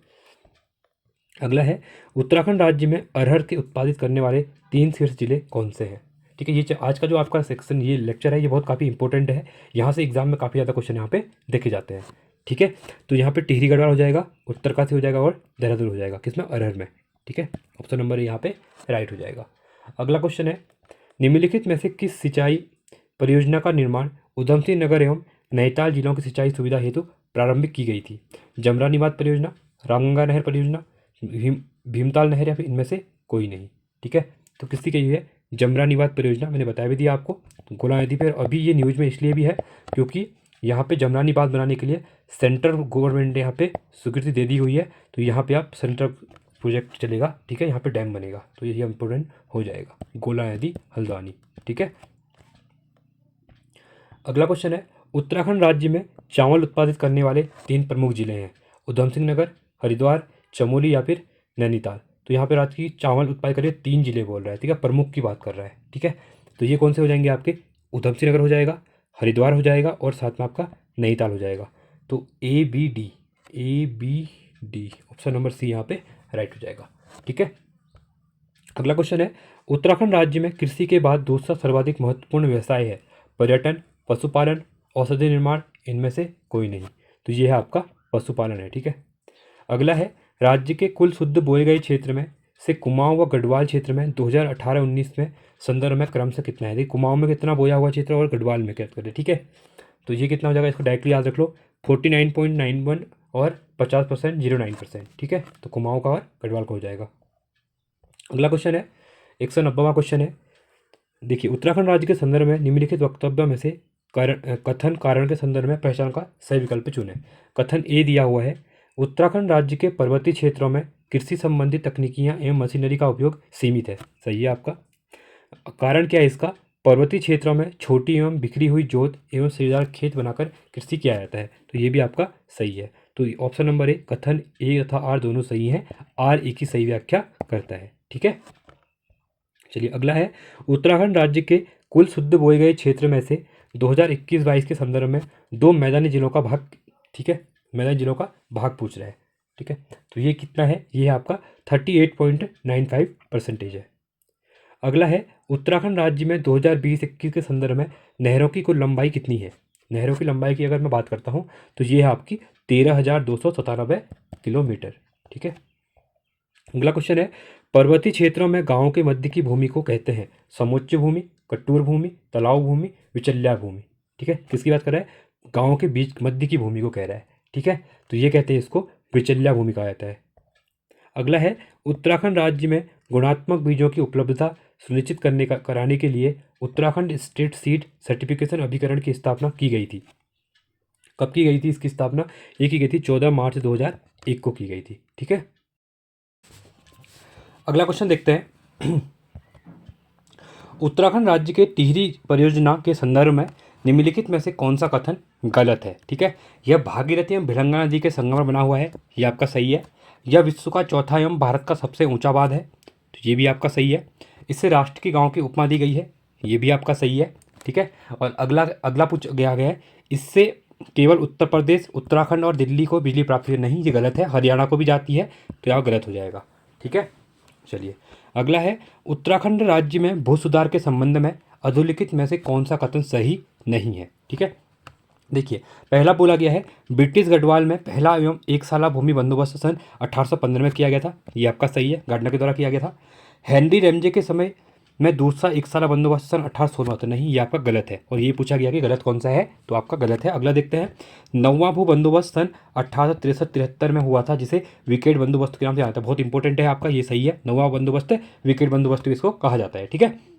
अगला है उत्तराखंड राज्य में अरहर के उत्पादित करने वाले 3 शीर्ष जिले कौन से हैं, ठीक है। ये आज का जो आपका सेक्शन ये लेक्चर है ये बहुत काफ़ी इंपॉर्टेंट है, यहाँ से एग्जाम में काफ़ी ज़्यादा क्वेश्चन यहाँ पे देखे जाते हैं, ठीक है। तो यहाँ पे टिहरी गढ़वाल हो जाएगा, उत्तरकाशी हो जाएगा और देहरादून हो जाएगा, किसमें, अरहर में, ठीक है। ऑप्शन नंबर यहाँ पे राइट हो जाएगा। अगला क्वेश्चन है निम्नलिखित में से किस सिंचाई परियोजना का निर्माण उधम सिंह नगर एवं नैनीताल जिलों की सिंचाई सुविधा हेतु प्रारंभिक की गई थी, जमरा निवात परियोजना, रामगंगा नहर परियोजना, भीमताल नहर या फिर इनमें से कोई नहीं, ठीक है। तो किसकी कही हुई है, जमरा निवात परियोजना, मैंने बताया भी दिया आपको। तो गोला नदी पर अभी ये न्यूज़ में इसलिए भी है क्योंकि यहाँ पे जमरा निवात बनाने के लिए सेंट्रल गवर्नमेंट ने यहाँ पे स्वीकृति दे दी हुई है, तो यहाँ पे आप सेंट्रल प्रोजेक्ट चलेगा, ठीक है, यहाँ पे डैम बनेगा, तो ये इंपॉर्टेंट हो जाएगा, गोला नदी हल्द्वानी, ठीक है। अगला क्वेश्चन है उत्तराखंड राज्य में चावल उत्पादित करने वाले 3 प्रमुख जिले हैं, उधम सिंह नगर, हरिद्वार, चमोली या फिर नैनीताल। तो यहाँ पे राज्य की चावल उत्पादन कर रहे 3 जिले बोल रहा है, ठीक है, प्रमुख की बात कर रहा है, ठीक है। तो ये कौन से हो जाएंगे आपके, उधम सिंह नगर हो जाएगा, हरिद्वार हो जाएगा और साथ में आपका नैनीताल हो जाएगा। तो A B D option number C यहाँ पे राइट हो जाएगा, ठीक है। अगला क्वेश्चन है उत्तराखंड राज्य में कृषि के बाद दूसरा सर्वाधिक महत्वपूर्ण व्यवसाय है, पर्यटन, पशुपालन, औषधि निर्माण, इनमें से कोई नहीं। तो ये है आपका पशुपालन है, ठीक है। अगला है राज्य के कुल शुद्ध बोए गए क्षेत्र में से कुमाऊं व गढ़वाल क्षेत्र में 2018-19 में संदर्भ में क्रम से कितना है। देखिए कुमाऊं में कितना बोया हुआ क्षेत्र और गढ़वाल में क्या करें, ठीक है। तो ये कितना हो जाएगा, इसको डायरेक्टली याद रख लो, 49.91 और 50% 0.9%, ठीक है। तो कुमाऊं का और गढ़वाल का हो जाएगा। अगला क्वेश्चन है 190वां क्वेश्चन है, देखिए उत्तराखंड राज्य के संदर्भ में निम्नलिखित वक्तव्य में से कथन कारण के संदर्भ में पहचान का सही विकल्प चुनें। कथन ए दिया हुआ है उत्तराखंड राज्य के पर्वतीय क्षेत्रों में कृषि संबंधी तकनीकियां एवं मशीनरी का उपयोग सीमित है, सही है आपका। कारण क्या है इसका, पर्वतीय क्षेत्रों में छोटी एवं बिखरी हुई जोत एवं सीढ़ीदार खेत बनाकर कृषि किया जाता है, तो ये भी आपका सही है। तो ऑप्शन नंबर ए कथन ए तथा आर दोनों सही हैं, आर ए की सही व्याख्या करता है, ठीक है। चलिए अगला है उत्तराखंड राज्य के कुल शुद्ध बोए गए क्षेत्र में से 2021-22 के संदर्भ में 2 मैदानी जिलों का भाग, ठीक है, मैदानी जिलों का भाग पूछ रहा है, ठीक है। तो ये कितना है, ये है आपका 38.95% है। अगला है उत्तराखंड राज्य में 2020-21 के संदर्भ में नहरों की कुल लंबाई कितनी है। नहरों की लंबाई की अगर मैं बात करता हूँ तो ये है आपकी 13,297 किलोमीटर, ठीक है। अगला क्वेश्चन है पर्वतीय क्षेत्रों में गांवों के मध्य की भूमि को कहते हैं समोच्च भूमि, कटूर भूमि, तलाव भूमि, विचल्या भूमि, ठीक है। किसकी बात कर रहा है, गांवों के बीच मध्य की भूमि को कह रहा है, ठीक है। तो ये कहते हैं इसको विचल्या भूमि कहा जाता है। अगला है उत्तराखंड राज्य में गुणात्मक बीजों की उपलब्धता सुनिश्चित कराने के लिए उत्तराखंड स्टेट सीड सर्टिफिकेशन अभिकरण की स्थापना की गई थी। कब की गई थी इसकी स्थापना, ये की गई थी 14 मार्च 2001 को की गई थी, ठीक है। अगला क्वेश्चन देखते हैं उत्तराखंड राज्य के टिहरी परियोजना के संदर्भ में निम्नलिखित में से कौन सा कथन गलत है, ठीक है। यह भागीरथी एवं भिलंगा नदी के संगम में बना हुआ है, ये आपका सही है। यह विश्व का चौथा एवं भारत का सबसे ऊंचा बांध है, तो ये भी आपका सही है। इससे राष्ट्र की गांव की उपमा दी गई है, ये भी आपका सही है, ठीक है। और अगला पूछ गया है इससे केवल उत्तर प्रदेश, उत्तराखंड और दिल्ली को बिजली प्राप्त हुई, नहीं ये गलत है, हरियाणा को भी जाती है, तो यह गलत हो जाएगा, ठीक है। चलिए अगला है उत्तराखंड राज्य में भू सुधार के संबंध में अधोलिखित में से कौन सा कथन सही नहीं है, ठीक है। देखिए पहला बोला गया है ब्रिटिश गढ़वाल में पहला एवं एक साला भूमि बंदोबस्त सन 1815 में किया गया था, ये आपका सही है, गार्डनर के द्वारा किया गया था। हेनरी रेमजे के समय में दूसरा एक साला बंदोबस्त सन 1816 होता, नहीं ये आपका गलत है, और ये पूछा गया कि गलत कौन सा है, तो आपका गलत है। अगला देखते हैं नौवां भू बंदोबस्त सन 1863-73 में हुआ था, जिसे विकेट बंदोबस्त के नाम से आता है, बहुत इंपॉर्टेंट है आपका, ये सही है, नौवां बंदोबस्त विकेट बंदोबस्त इसको कहा जाता है, ठीक है।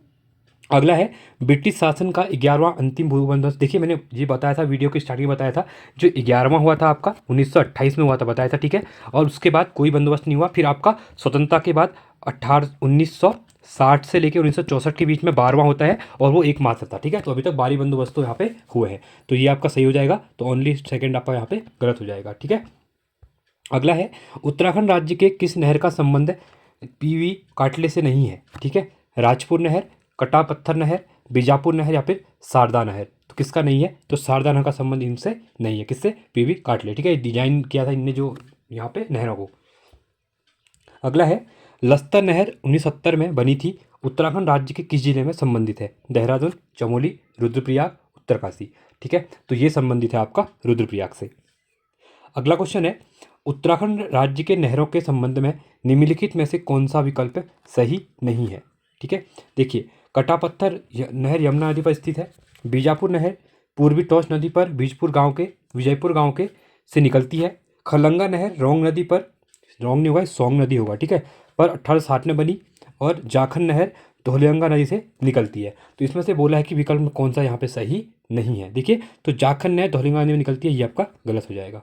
अगला है ब्रिटिश शासन का 11वां अंतिम भू बंदोबस्त, देखिए मैंने ये बताया था वीडियो की स्टार्टिंग में बताया था, जो 11वां हुआ था आपका 1928 में हुआ था बताया था, ठीक है। और उसके बाद कोई बंदोबस्त नहीं हुआ, फिर आपका स्वतंत्रता के बाद 1960 से लेकर 1964 के बीच में 12वां होता है, और वो एकमात्र था, ठीक है। तो अभी तक 12 बंदोबस्त तो यहाँ पे हुए हैं, तो ये आपका सही हो जाएगा, तो ओनली सेकेंड आपका यहाँ पे गलत हो जाएगा, ठीक है। अगला है उत्तराखंड राज्य के किस नहर का संबंध पीवी काटले से नहीं है, ठीक है। राजपुर नहर, कटा पत्थर नहर, बीजापुर नहर या फिर शारदा नहर। तो किसका नहीं है? तो शारदा नहर का संबंध इनसे नहीं है। किससे? पीवी काटले। ठीक है, डिजाइन किया था इनने जो यहाँ पे नहरों को। अगला है लस्तर नहर 1970 में बनी थी, उत्तराखंड राज्य के किस जिले में संबंधित है? देहरादून, चमोली, रुद्रप्रयाग, उत्तरकाशी। ठीक है, तो ये संबंधित है आपका रुद्रप्रयाग से। अगला क्वेश्चन है उत्तराखंड राज्य के नहरों के संबंध में निम्नलिखित में से कौन सा विकल्प सही नहीं है? ठीक है, देखिए कटापत्थर नहर यमुना नदी पर स्थित है। बीजापुर नहर पूर्वी टोंस नदी पर विजयपुर गांव के से निकलती है। खलंगा नहर रोंग नदी पर, रोंग नहीं होगा, सोंग नदी होगा, ठीक है, पर 1860 में बनी। और जाखन नहर धौलियंगा नदी से निकलती है। तो इसमें से बोला है कि विकल्प में कौन सा यहाँ पे सही नहीं है। देखिए, तो जाखन नहर धौलियंगा नदी में निकलती है, ये आपका गलत हो जाएगा।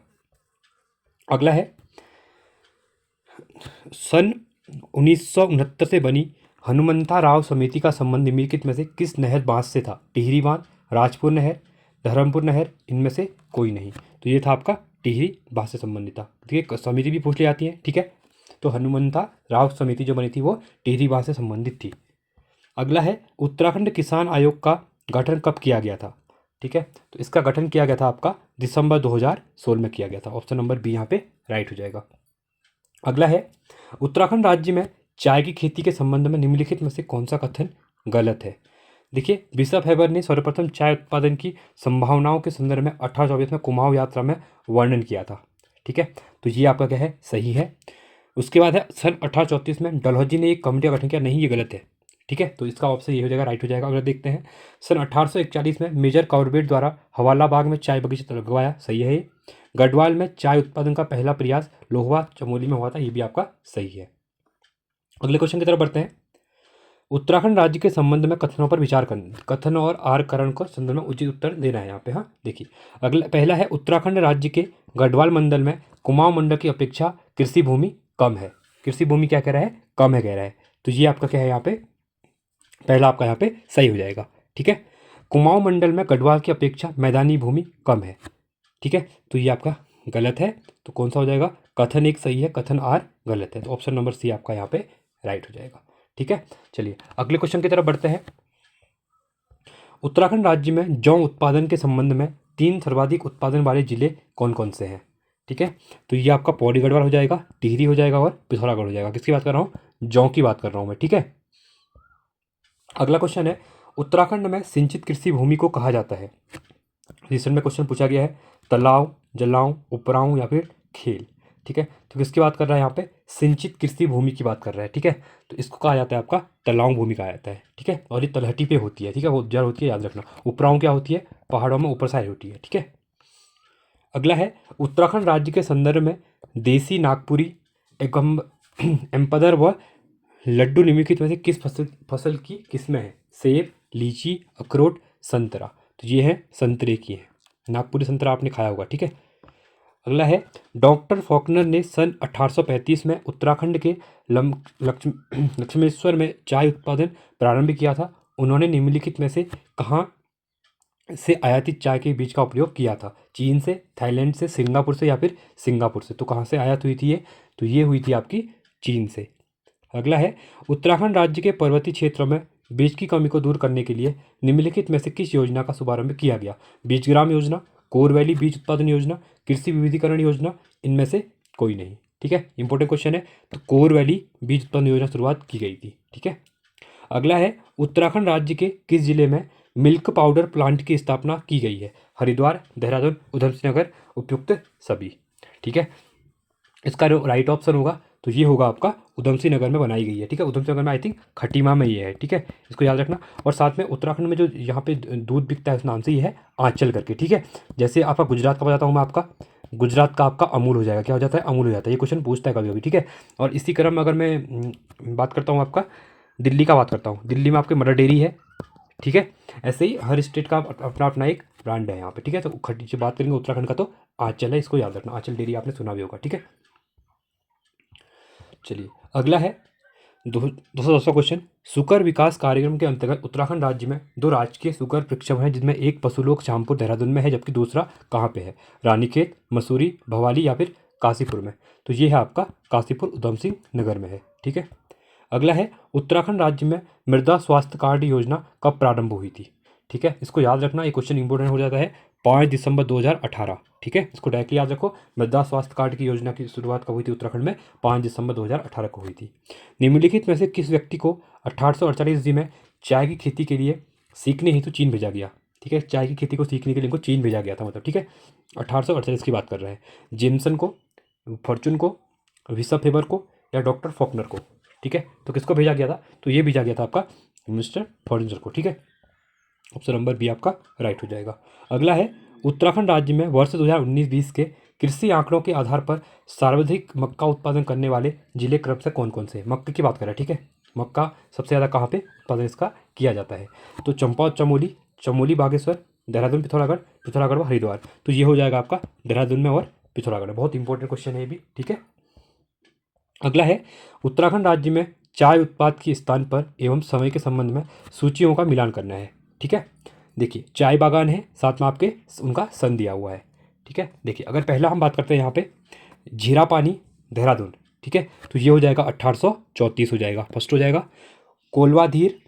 अगला है सन 1969 से बनी हनुमंता राव समिति का संबंध निम्नलिखित में से किस नहर बांध से था? टिहरी बांध, राजपुर नहर, धर्मपुर नहर, इनमें से कोई नहीं। तो ये था आपका टिहरी बांध से संबंधित था। ठीक है, समिति भी पूछ ली जाती है। ठीक है, तो हनुमंता राव समिति जो बनी थी वो टिहरी बांध से संबंधित थी। अगला है उत्तराखंड किसान आयोग का गठन कब किया गया था? ठीक है, तो इसका गठन किया गया था आपका दिसंबर 2016 में किया गया था। ऑप्शन नंबर बी यहाँ पे राइट हो जाएगा। अगला है उत्तराखंड राज्य में चाय की खेती के संबंध में निम्नलिखित में से कौन सा कथन गलत है? देखिए, बिशप हेबर ने सर्वप्रथम चाय उत्पादन की संभावनाओं के संदर्भ में 1824 में कुमाऊं यात्रा में वर्णन किया था। ठीक है, तो ये आपका क्या है? सही है। उसके बाद है सन 1834 में डलहौजी ने एक कमेटी का गठन किया, नहीं ये गलत है। ठीक है, तो इसका ऑप्शन ये हो जाएगा, राइट हो जाएगा। अगर देखते हैं सन 1841 में मेजर कॉर्बेट द्वारा हवाला बाग में चाय बगीचा लगवाया, सही है। गढ़वाल में चाय उत्पादन का पहला प्रयास लोहवा चमोली में हुआ था, ये भी आपका सही है। अगले क्वेश्चन की तरफ बढ़ते हैं। उत्तराखंड राज्य के संबंध में कथनों पर विचार करना, कथन और आरकरण को संदर्भ में उचित उत्तर देना है यहाँ पे। हाँ, देखिए अगला पहला है उत्तराखंड राज्य के गढ़वाल मंडल में कुमाऊं मंडल की अपेक्षा कृषि भूमि कम है। कृषि भूमि क्या कह रहा है? कम है कह रहा है। तो ये आपका क्या है यहाँ पे? पहला आपका यहाँ पे सही हो जाएगा। ठीक है, कुमाऊं मंडल में गढ़वाल की अपेक्षा मैदानी भूमि कम है। ठीक है, तो ये आपका गलत है। तो कौन सा हो जाएगा? कथन एक सही है, कथन आर गलत है। तो ऑप्शन नंबर सी आपका यहाँ पे राइट हो जाएगा। ठीक है, चलिए अगले क्वेश्चन की तरफ बढ़ते हैं। उत्तराखंड राज्य में जौ उत्पादन के संबंध में 3 सर्वाधिक उत्पादन वाले जिले कौन कौन से हैं? ठीक है, तो ये आपका पौड़ी गढ़वाल हो जाएगा, टिहरी हो जाएगा और पिथौरागढ़ हो जाएगा। किसकी बात कर रहा हूँ? जौ की बात कर रहा हूँ मैं। ठीक है, अगला क्वेश्चन है उत्तराखंड में सिंचित कृषि भूमि को कहा जाता है? रिसेंट में क्वेश्चन पूछा गया है, तालाब, जलाऊं, उपराऊं या फिर खेल। ठीक है, तो किसकी बात कर रहा है यहाँ पे? सिंचित कृषि भूमि की बात कर रहा है। ठीक है, तो इसको कहा जाता है आपका तलाव भूमि कहा जाता है। ठीक है, और ये तलहटी पे होती है। ठीक है, वो जड़ होती है, याद रखना। उपराऊं क्या होती है? पहाड़ों में ऊपर साइड होती है। ठीक है, अगला है उत्तराखंड राज्य के संदर्भ में देसी, नागपुरी, एगम एम्पदर व लड्डू निम्नलिखित में से किस फसल की किस्में हैं? सेब, लीची, अखरोट, संतरा। तो ये है संतरे की है। नागपुरी संतरा आपने खाया होगा। ठीक है, अगला है डॉक्टर फॉकनर ने सन 1835 में उत्तराखंड के लक्ष्मेश्वर में चाय उत्पादन प्रारंभ किया था। उन्होंने निम्नलिखित में से कहाँ से आयातित चाय के बीज का उपयोग किया था? चीन से, थाईलैंड से, सिंगापुर से या फिर सिंगापुर से। तो कहाँ से आयात हुई थी ये? तो ये हुई थी आपकी चीन से। अगला है उत्तराखंड राज्य के पर्वतीय क्षेत्रों में बीज की कमी को दूर करने के लिए निम्नलिखित में से किस योजना का शुभारंभ किया गया? बीजग्राम योजना, कोर वैली बीज उत्पादन योजना, कृषि विविधीकरण योजना, इनमें से कोई नहीं। ठीक है, इंपॉर्टेंट क्वेश्चन है। तो कोर वैली बीज उत्पादन योजना शुरुआत की गई थी। ठीक है, अगला है उत्तराखंड राज्य के किस जिले में मिल्क पाउडर प्लांट की स्थापना की गई है? हरिद्वार, देहरादून, उधमसिंह नगर, उपयुक्त सभी। ठीक है, इसका जो राइट ऑप्शन होगा तो ये होगा आपका उधमसिंह नगर में बनाई गई है। ठीक है, उधमसिंह नगर में आई थिंक खटीमा में ये है। ठीक है, इसको याद रखना। और साथ में उत्तराखंड में जो यहाँ पे दूध बिकता है उस नाम से ये है आंचल करके। ठीक है, जैसे आपका गुजरात का बताता हूँ मैं, आपका गुजरात का आपका अमूल हो जाएगा। क्या हो जाता है? अमूल हो जाता है। ये क्वेश्चन पूछता है कभी कभी। ठीक है, और इसी क्रम में अगर मैं बात करता हूँ आपका दिल्ली का बात करता हूँ, दिल्ली में आपके मदर डेयरी है। ठीक है, ऐसे ही हर स्टेट का अपना अपना एक ब्रांड है यहाँ पे। ठीक है, तो खटी से बात करेंगे उत्तराखंड का तो आंचल है, इसको याद रखना। आंचल डेयरी आपने सुना भी होगा। ठीक है, चलिए अगला है 200 क्वेश्चन। सुकर विकास कार्यक्रम के अंतर्गत उत्तराखंड राज्य में 2 राजकीय सुकर प्रक्षेपण है, जिसमें एक पशुलोक शामपुर देहरादून में है, जबकि दूसरा कहाँ पे है? रानीखेत, मसूरी, भवाली या फिर काशीपुर में। तो ये है आपका काशीपुर उधमसिंह नगर में है। ठीक है, अगला है उत्तराखंड राज्य में मृदा स्वास्थ्य कार्ड योजना कब प्रारंभ हुई थी। ठीक है, इसको याद रखना, ये क्वेश्चन इंपॉर्टेंट हो जाता है। 5 दिसंबर 2018। ठीक है, इसको डायरेक्टली याद रखो। मृदा स्वास्थ्य कार्ड की योजना की शुरुआत कब हुई थी उत्तराखंड में? 5 दिसंबर 2018 को हुई थी। निम्नलिखित में से किस व्यक्ति को 1848 ईस्वी में चाय की खेती के लिए सीखने हेतु चीन भेजा गया? ठीक है, चाय की खेती को सीखने के लिए इनको चीन भेजा गया था, मतलब ठीक है 1848 की बात कर रहे हैं। जेमसन को, फॉर्चून को, विसा फेबर को या डॉक्टर फॉकनर को? ठीक है, तो किसको भेजा गया था? तो ये भेजा गया था आपका मिस्टर फॉरेंजर को। ठीक है, ऑप्शन नंबर बी आपका राइट हो जाएगा। अगला है उत्तराखंड राज्य में वर्ष 2019-20 के कृषि आंकड़ों के आधार पर सर्वाधिक मक्का उत्पादन करने वाले जिले क्रम से कौन कौन से? मक्के की बात करें, ठीक है, मक्का सबसे ज़्यादा कहाँ पे उत्पादन इसका किया जाता है? तो चंपा और चमोली, चमोली बागेश्वर, देहरादून पिथौरागढ़, पिथौरागढ़ व हरिद्वार। तो ये हो जाएगा आपका देहरादून में और पिथौरागढ़ में। बहुत इंपॉर्टेंट क्वेश्चन है ये भी। ठीक है, अगला है उत्तराखंड राज्य में चाय उत्पाद के स्थान पर एवं समय के संबंध में सूचियों का मिलान करना है। ठीक है, देखिए चाय बागान है, साथ में आपके उनका सन दिया हुआ है। ठीक है, देखिए अगर पहला हम बात करते हैं यहाँ पे झीरा पानी देहरादून, ठीक है, तो ये हो जाएगा 1834 हो जाएगा, फर्स्ट हो जाएगा। कोलवा धीर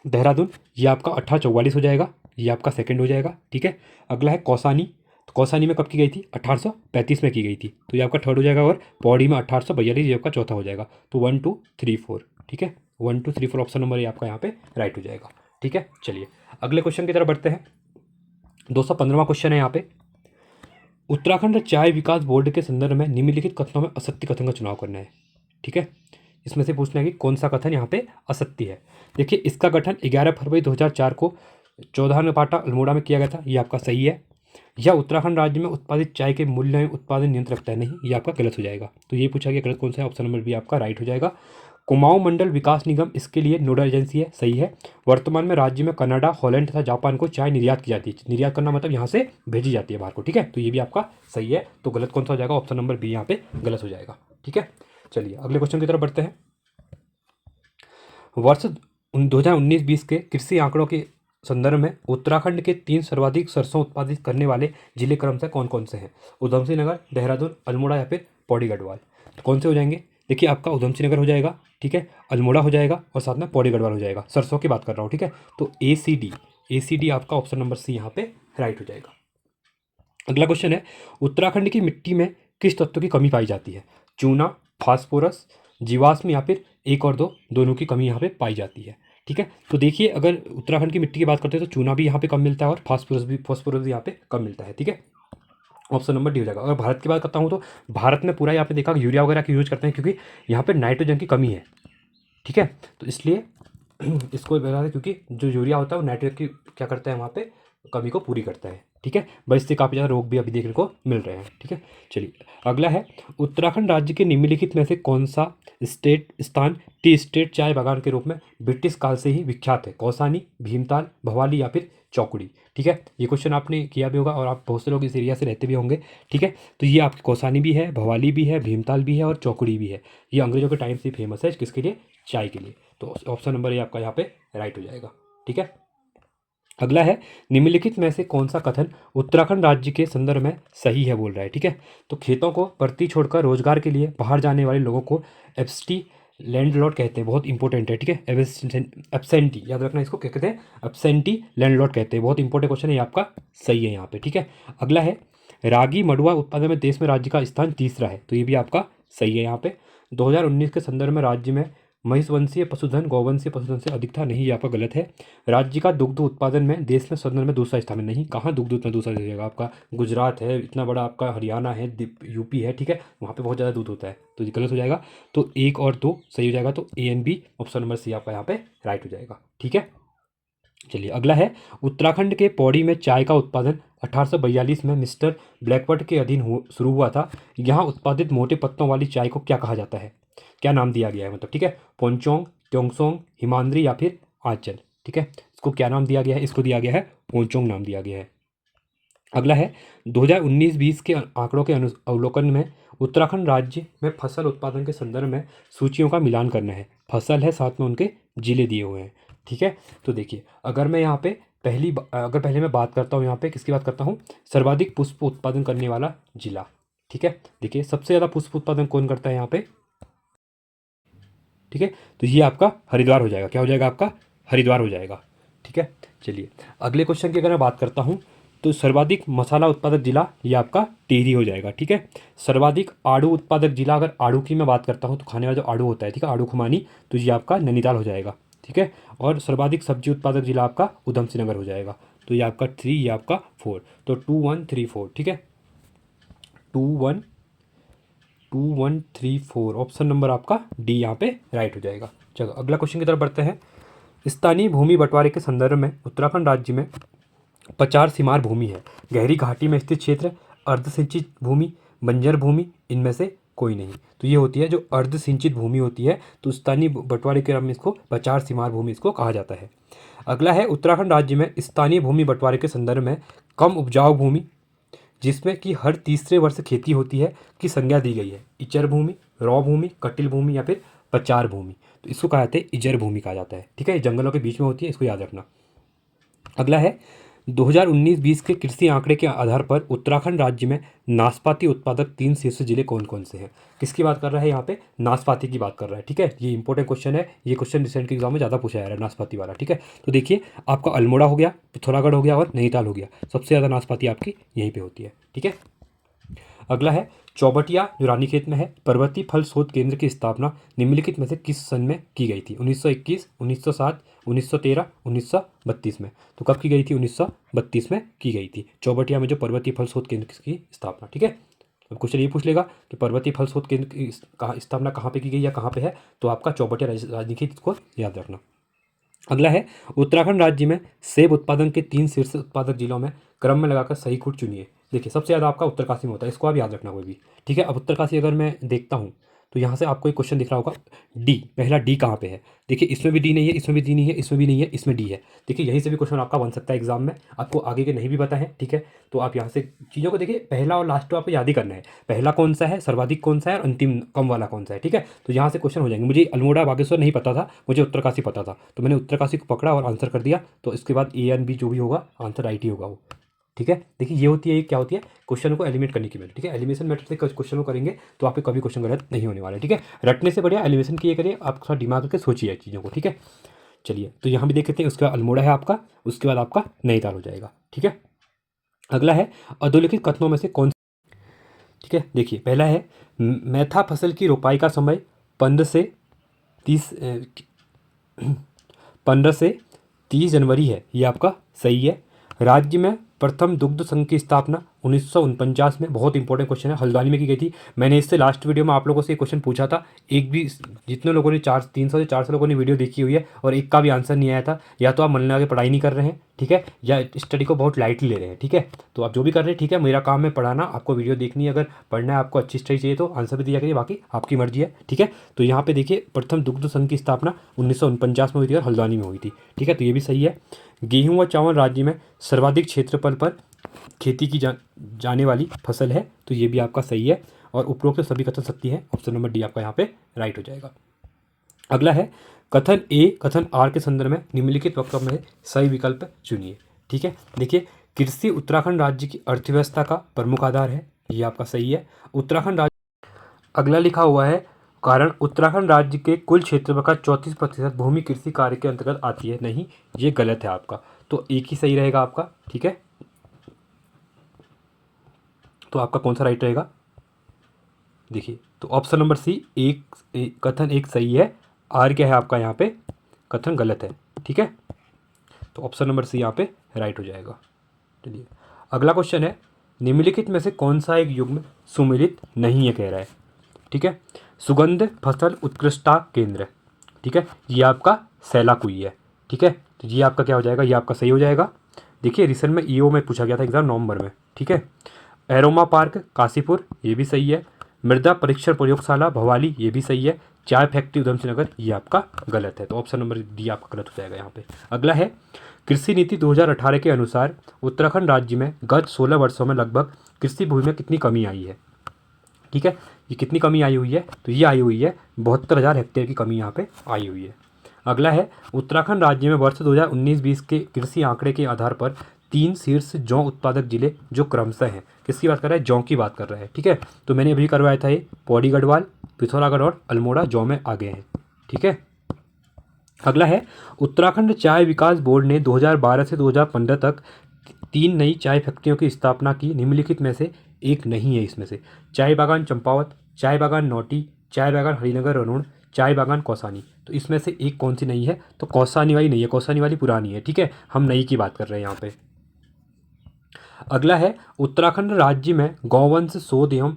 देहरादून, ये आपका 1844 हो जाएगा, ये आपका सेकंड हो जाएगा। ठीक है, अगला है कौसानी, तो कौसानी में कब की गई थी? 1835 में की गई थी, तो ये आपका थर्ड हो जाएगा। और पौड़ी में 1842, ये आपका चौथा हो जाएगा। तो 1 2 3 4, ठीक है, 1 2 3 4 ऑप्शन नंबर ये आपका यहाँ पे राइट हो जाएगा। ठीक है, चलिए अगले क्वेश्चन की तरफ बढ़ते हैं। 215वां क्वेश्चन है यहाँ पे, उत्तराखंड चाय विकास बोर्ड के संदर्भ में निम्नलिखित कथनों में असत्य कथन का चुनाव करना है। ठीक है, इसमें से पूछना है कि कौन सा कथन यहाँ पे असत्य है। देखिए इसका गठन 11 फरवरी 2004 को चौधानपाटा अल्मोड़ा में किया गया था, ये आपका सही है। यह उत्तराखंड राज्य में उत्पादित चाय के मूल्य में उत्पादन नियंत्रण रखता है, नहीं, ये आपका गलत हो जाएगा। तो ये पूछा गया गलत कौन सा है, ऑप्शन नंबर बी आपका राइट हो जाएगा। कुमाऊं मंडल विकास निगम इसके लिए नोडल एजेंसी है, सही है। वर्तमान में राज्य में कनाडा, हॉलैंड तथा जापान को चाय निर्यात की जाती है। निर्यात करना मतलब यहाँ से भेजी जाती है बाहर को। ठीक है, तो ये भी आपका सही है। तो गलत कौन सा हो जाएगा? ऑप्शन नंबर बी यहाँ पे गलत हो जाएगा। ठीक है, चलिए अगले क्वेश्चन की तरफ बढ़ते हैं। वर्ष 2019-20 के कृषि आंकड़ों के संदर्भ में उत्तराखंड के 3 सर्वाधिक सरसों उत्पादित करने वाले जिले क्रम से कौन कौन से हैं? उधम सिंह नगर, देहरादून, अल्मोड़ा या फिर पौड़ी गढ़वाल? तो कौन से हो जाएंगे? देखिए आपका उधम सिंह नगर हो जाएगा, ठीक है, अल्मोड़ा हो जाएगा और साथ में पौड़ी गढ़वाल हो जाएगा। सरसों की बात कर रहा हूँ, ठीक है, तो ACD आपका ऑप्शन नंबर सी यहाँ पे राइट हो जाएगा। अगला क्वेश्चन है, उत्तराखंड की मिट्टी में किस तत्व की कमी पाई जाती है? चूना, फास्फोरस, जीवाश्म या फिर एक और दो, दोनों की कमी यहाँ पे पाई जाती है। ठीक है, तो देखिए अगर उत्तराखंड की मिट्टी की बात करते हैं तो चूना भी यहाँ पे कम मिलता है और फास्फोरस भी यहाँ पे कम मिलता है। ठीक है, ऑप्शन नंबर डी हो जाएगा। अगर भारत की बात करता हूँ तो भारत में पूरा यहाँ पे देखा यूरिया वगैरह की यूज करते हैं, क्योंकि यहाँ पे नाइट्रोजन की कमी है। ठीक है, तो इसलिए इसको बता दें, क्योंकि जो यूरिया होता है वो नाइट्रोजन की क्या करता है, वहाँ पे कमी को पूरी करता है। ठीक है, बस इससे काफ़ी ज़्यादा रोग भी अभी देखने को मिल रहे हैं। ठीक है, चलिए अगला है, उत्तराखंड राज्य के निम्नलिखित में से कौन सा स्थान टी स्टेट चाय बागान के रूप में ब्रिटिश काल से ही विख्यात है? कौसानी, भीमताल, भवाली या फिर चौकुड़ी? ठीक है, ये क्वेश्चन आपने किया भी होगा और आप बहुत से लोग इस एरिया से रहते भी होंगे। ठीक है, तो ये आपकी कौसानी भी है, भवाली भी है, भीमताल भी है और चौकुड़ी भी है। ये अंग्रेजों के टाइम से फेमस है, किसके लिए? चाय के लिए। तो ऑप्शन नंबर ये आपका यहाँ पे राइट हो जाएगा। ठीक है, अगला है, निम्नलिखित में से कौन सा कथन उत्तराखंड राज्य के संदर्भ में सही है बोल रहा है? ठीक है, तो खेतों को परती छोड़कर रोजगार के लिए बाहर जाने वाले लोगों को एब्सेंटी लैंडलॉर्ड कहते हैं। बहुत इंपॉर्टेंट है। ठीक है, एब्सेंटी याद रखना, इसको क्या कहते हैं? एब्सेंटी लैंडलॉर्ड कहते हैं। बहुत इंपॉर्टेंट क्वेश्चन है, ये आपका सही है यहाँ पे। ठीक है, अगला है, रागी मडुआ उत्पादन में देश में राज्य का स्थान तीसरा है, तो ये भी आपका सही है यहाँ पे। 2019 के संदर्भ में राज्य में महिषवंशीय पशुधन गौवंशीय पशुधन से अधिक था, नहीं, ये आपका गलत है। राज्य का दुग्ध उत्पादन में देश में संदर्भ में दूसरा स्थान है, नहीं, कहाँ दुग्ध उत्पादन दूसरा जगह? आपका गुजरात है, इतना बड़ा आपका हरियाणा है, यूपी है, ठीक है, वहाँ पे बहुत ज़्यादा दूध होता है, तो ये गलत हो जाएगा। तो 1 और 2 सही हो जाएगा, तो A and B option number C आपका यहाँ पे राइट हो जाएगा। ठीक है, चलिए अगला है, उत्तराखंड के पौड़ी में चाय का उत्पादन 1842 में मिस्टर ब्लैकवर्ड के अधीन शुरू हुआ था। यहाँ उत्पादित मोटे पत्तों वाली चाय को क्या कहा जाता है? क्या नाम दिया गया है, मतलब? ठीक है, पोंचोंग, त्योंगसोंग, हिमाद्री या फिर आंचल? ठीक है, इसको क्या नाम दिया गया है? इसको दिया गया है पोंचोंग नाम दिया गया है। अगला है, 2019-20 के आंकड़ों के अवलोकन में उत्तराखंड राज्य में फसल उत्पादन के संदर्भ में सूचियों का मिलान करना है। फसल है, साथ में उनके जिले दिए हुए हैं। ठीक है, तो देखिए अगर मैं यहाँ पे पहले मैं बात करता हूँ, यहाँ पे किसकी बात करता हूँ? सर्वाधिक पुष्प उत्पादन करने वाला जिला। ठीक है, देखिए सबसे ज़्यादा पुष्प उत्पादन कौन करता है यहाँ पे? ठीक है। तो ये आपका हरिद्वार हो जाएगा, क्या हो जाएगा आपका, हरिद्वार हो जाएगा, ठीक है। चलिए अगले क्वेश्चन की अगर मैं बात करता हूँ तो सर्वाधिक मसाला उत्पादक जिला ये आपका टिहरी हो जाएगा, ठीक है। सर्वाधिक आड़ू उत्पादक जिला, अगर आड़ू की मैं बात करता हूँ तो खाने वाला जो आड़ू होता है, ठीक है, आड़ू खुमानी, तो ये आपका नैनीताल हो जाएगा, ठीक है। और सर्वाधिक सब्जी उत्पादक जिला आपका उधम सिंह नगर हो जाएगा। तो ये आपका 3, ये आपका 4, तो 2 1 3 4, ठीक है, 2 1 2 1 3 4, ऑप्शन नंबर आपका डी यहाँ पे राइट हो जाएगा। चलो अगला क्वेश्चन की तरफ बढ़ते हैं। स्थानीय भूमि बंटवारे के संदर्भ में उत्तराखंड राज्य में 50 सीमार भूमि है। गहरी घाटी में स्थित क्षेत्र, अर्धसिंचित भूमि, बंजर भूमि, इनमें से कोई नहीं। तो ये होती है जो अर्धसिंचित भूमि होती है, तो स्थानीय बंटवारे के क्रम में इसको 50 सीमार भूमि इसको कहा जाता है। अगला है उत्तराखंड राज्य में स्थानीय भूमि बंटवारे के संदर्भ में कम उपजाऊ भूमि जिसमें कि हर तीसरे वर्ष खेती होती है की संज्ञा दी गई है। इचर भूमि, रॉ भूमि, कटिल भूमि या फिर पचार भूमि, तो इसको कहा जाता है इजर भूमि कहा जाता है, ठीक है। जंगलों के बीच में होती है, इसको याद रखना। अगला है 2019-20 के कृषि आंकड़े के आधार पर उत्तराखंड राज्य में नाशपाती उत्पादक 3 शीर्ष जिले कौन कौन से हैं। किसकी बात कर रहा है यहाँ पे, नाशपाती की बात कर रहा है, ठीक है। ये इंपॉर्टेंट क्वेश्चन है, ये क्वेश्चन रिसेंट के एग्जाम में ज़्यादा पूछा जा रहा है, नाशपाती वाला, ठीक है। तो देखिए आपका अल्मोड़ा हो गया, पिथौरागढ़ हो गया और नैनीताल हो गया, सबसे ज़्यादा नाशपाती आपकी यहीं पर होती है, ठीक है। अगला है चौबटिया जो रानीखेत में है, पर्वतीय फल शोध केंद्र की स्थापना निम्नलिखित में से किस सन में की गई थी। 1921, 1907, 1913, 1932 में। तो कब की गई थी, 1932 में की गई थी चौबटिया में जो पर्वतीय फल शोध केंद्र की स्थापना, ठीक है। अब क्वेश्चन ये पूछ लेगा कि पर्वतीय फल शोध केंद्र की स्थापना कहाँ पे की गई या कहाँ पे है, तो आपका चौबटिया रानीखेत को याद रखना। अगला है उत्तराखंड राज्य में सेब उत्पादन के 3 शीर्ष उत्पादक जिलों में क्रम में लगाकर सही कूट चुनिए। देखिए सबसे ज़्यादा आपका उत्तरकाशी में होता है, इसको आप याद रखना कोई भी, ठीक है। अब उत्तरकाशी अगर मैं देखता हूँ तो यहाँ से आपको एक क्वेश्चन दिख रहा होगा डी, पहला डी कहाँ पे है। देखिए इसमें भी डी नहीं है, इसमें भी डी नहीं है, इसमें भी नहीं है, इसमें डी है। देखिए यहीं से भी क्वेश्चन आपका बन सकता है एग्जाम में, आपको आगे के नहीं भी पता है, ठीक है। तो आप यहाँ से चीज़ों को देखिए, पहला और लास्ट तो आपको याद ही करना है, पहला कौन सा है, सर्वाधिक कौन सा है और अंतिम कम वाला कौन सा है, ठीक है। तो यहाँ से क्वेश्चन हो जाएंगे। मुझे अल्मोड़ा बागेश्वर नहीं पता था, मुझे उत्तरकाशी पता था, तो मैंने उत्तरकाशी को पकड़ा और आंसर कर दिया। तो इसके बाद ए एंड बी जो भी होगा आंसर राइट ही होगा वो, ठीक है। देखिए ये होती है, क्या होती है, क्वेश्चन को एलिमिनेट करने की मेथड, ठीक है। एलिमिनेशन मेथड से क्वेश्चन को करेंगे तो आपके कभी क्वेश्चन गलत नहीं होने वाले, ठीक है। रटने से बढ़िया एलिमिनेशन किए करिए, आप थोड़ा दिमाग करके सोचिए चीज़ों को, ठीक है। चलिए तो यहाँ भी देख लेते हैं, उसके बाद अल्मोड़ा है आपका, उसके बाद आपका नैनीताल हो जाएगा, ठीक है। अगला है अधोलिखित कथनों में से कौन, ठीक है। देखिए पहला है मैथा फसल की रोपाई का समय 15 से 30 जनवरी है, ये आपका सही है। राज्य में प्रथम दुग्ध संघ की स्थापना 1949 में, बहुत इंपॉर्टेंट क्वेश्चन है, हल्द्वानी में की गई थी। मैंने इससे लास्ट वीडियो में आप लोगों से एक क्वेश्चन पूछा था, एक भी जितने लोगों ने 300 से 400 लोगों ने वीडियो देखी हुई है और एक का भी आंसर नहीं आया था, या तो आप मन लगा के पढ़ाई नहीं कर रहे हैं, ठीक है, या स्टडी को बहुत लाइटली ले रहे हैं, ठीक है। तो आप जो भी कर रहे हैं, ठीक है, मेरा काम है पढ़ाना, आपको वीडियो देखनी है, अगर पढ़ना है आपको अच्छी स्टडी चाहिए तो आंसर भी दिया करिए, बाकी आपकी मर्जी है, ठीक है। तो यहाँ पे देखिए प्रथम दुग्ध संघ की स्थापना 1949 में हुई थी और हल्द्वानी में हुई थी, ठीक है। तो ये भी सही है। गेहूं व चावल राज्य में सर्वाधिक क्षेत्रफल पर खेती की जाने वाली फसल है, तो ये भी आपका सही है। और उपरोक्त सभी कथन सत्य है, ऑप्शन नंबर डी आपका यहाँ पे राइट हो जाएगा। अगला है कथन ए कथन आर के संदर्भ में निम्नलिखित वक्तव्य में सही विकल्प चुनिए, ठीक है। देखिए कृषि उत्तराखंड राज्य की अर्थव्यवस्था का प्रमुख आधार है, ये आपका सही है। उत्तराखंड राज्य, अगला लिखा हुआ है कारण उत्तराखंड राज्य के कुल क्षेत्रफल का 34% भूमि कृषि कार्य के अंतर्गत आती है, नहीं, ये गलत है आपका, तो एक ही सही रहेगा आपका, ठीक है। तो आपका कौन सा राइट रहेगा, देखिए तो ऑप्शन नंबर सी कथन एक सही है, आर क्या है आपका यहाँ पे कथन गलत है, ठीक है। तो ऑप्शन नंबर सी यहाँ पे राइट हो जाएगा। चलिए अगला क्वेश्चन है निम्नलिखित में से कौन सा एक युग्म सुमेलित नहीं है कह रहा है, ठीक है। सुगंध फसल उत्कृष्टता केंद्र, ठीक है, ये आपका सैलाकुई है, ठीक है। तो ये आपका क्या हो जाएगा, ये आपका सही हो जाएगा। देखिए रिसेंट में ईओ में पूछा गया था एग्जाम नवंबर में, ठीक है। एरोमा पार्क काशीपुर, ये भी सही है। मृदा परीक्षण प्रयोगशाला भवाली, ये भी सही है। चाय फैक्ट्री उधम सिंह नगर, ये आपका गलत है, तो ऑप्शन नंबर डी आपका गलत हो जाएगा यहाँ पे। अगला है कृषि नीति 2018 के अनुसार उत्तराखंड राज्य में गत 16 वर्षों में लगभग कृषि भूमि में कितनी कमी आई है, ठीक है। ये कितनी कमी आई हुई है, तो ये आई हुई है 72,000 हेक्टेयर की कमी यहाँ पे आई हुई है। अगला है उत्तराखंड राज्य में वर्ष 2019-20 के कृषि आंकड़े के आधार पर 3 शीर्ष जौ उत्पादक जिले जो क्रमशः हैं, किसकी बात कर रहा है, जौ की बात कर रहा है, ठीक है। तो मैंने अभी करवाया था ये पौड़ी गढ़वाल, पिथौरागढ़ और अल्मोड़ा जौ में आ गए हैं, ठीक है। अगला है उत्तराखंड चाय विकास बोर्ड ने 2012 से 2015 तक 3 नई चाय फैक्ट्रियों की स्थापना की, निम्नलिखित में से एक नहीं है इसमें से। चाय बागान चंपावत, चाय बागान नौटी, चाय बागान हरिनगर रनोड़, चाय बागान कौसानी। तो इसमें से एक कौन सी नहीं है? तो कौसानी वाली नहीं है, कौसानी वाली पुरानी है, ठीक है, हम नई की बात कर रहे हैं यहाँ पे। अगला है उत्तराखंड राज्य में गौवंश शोध एवं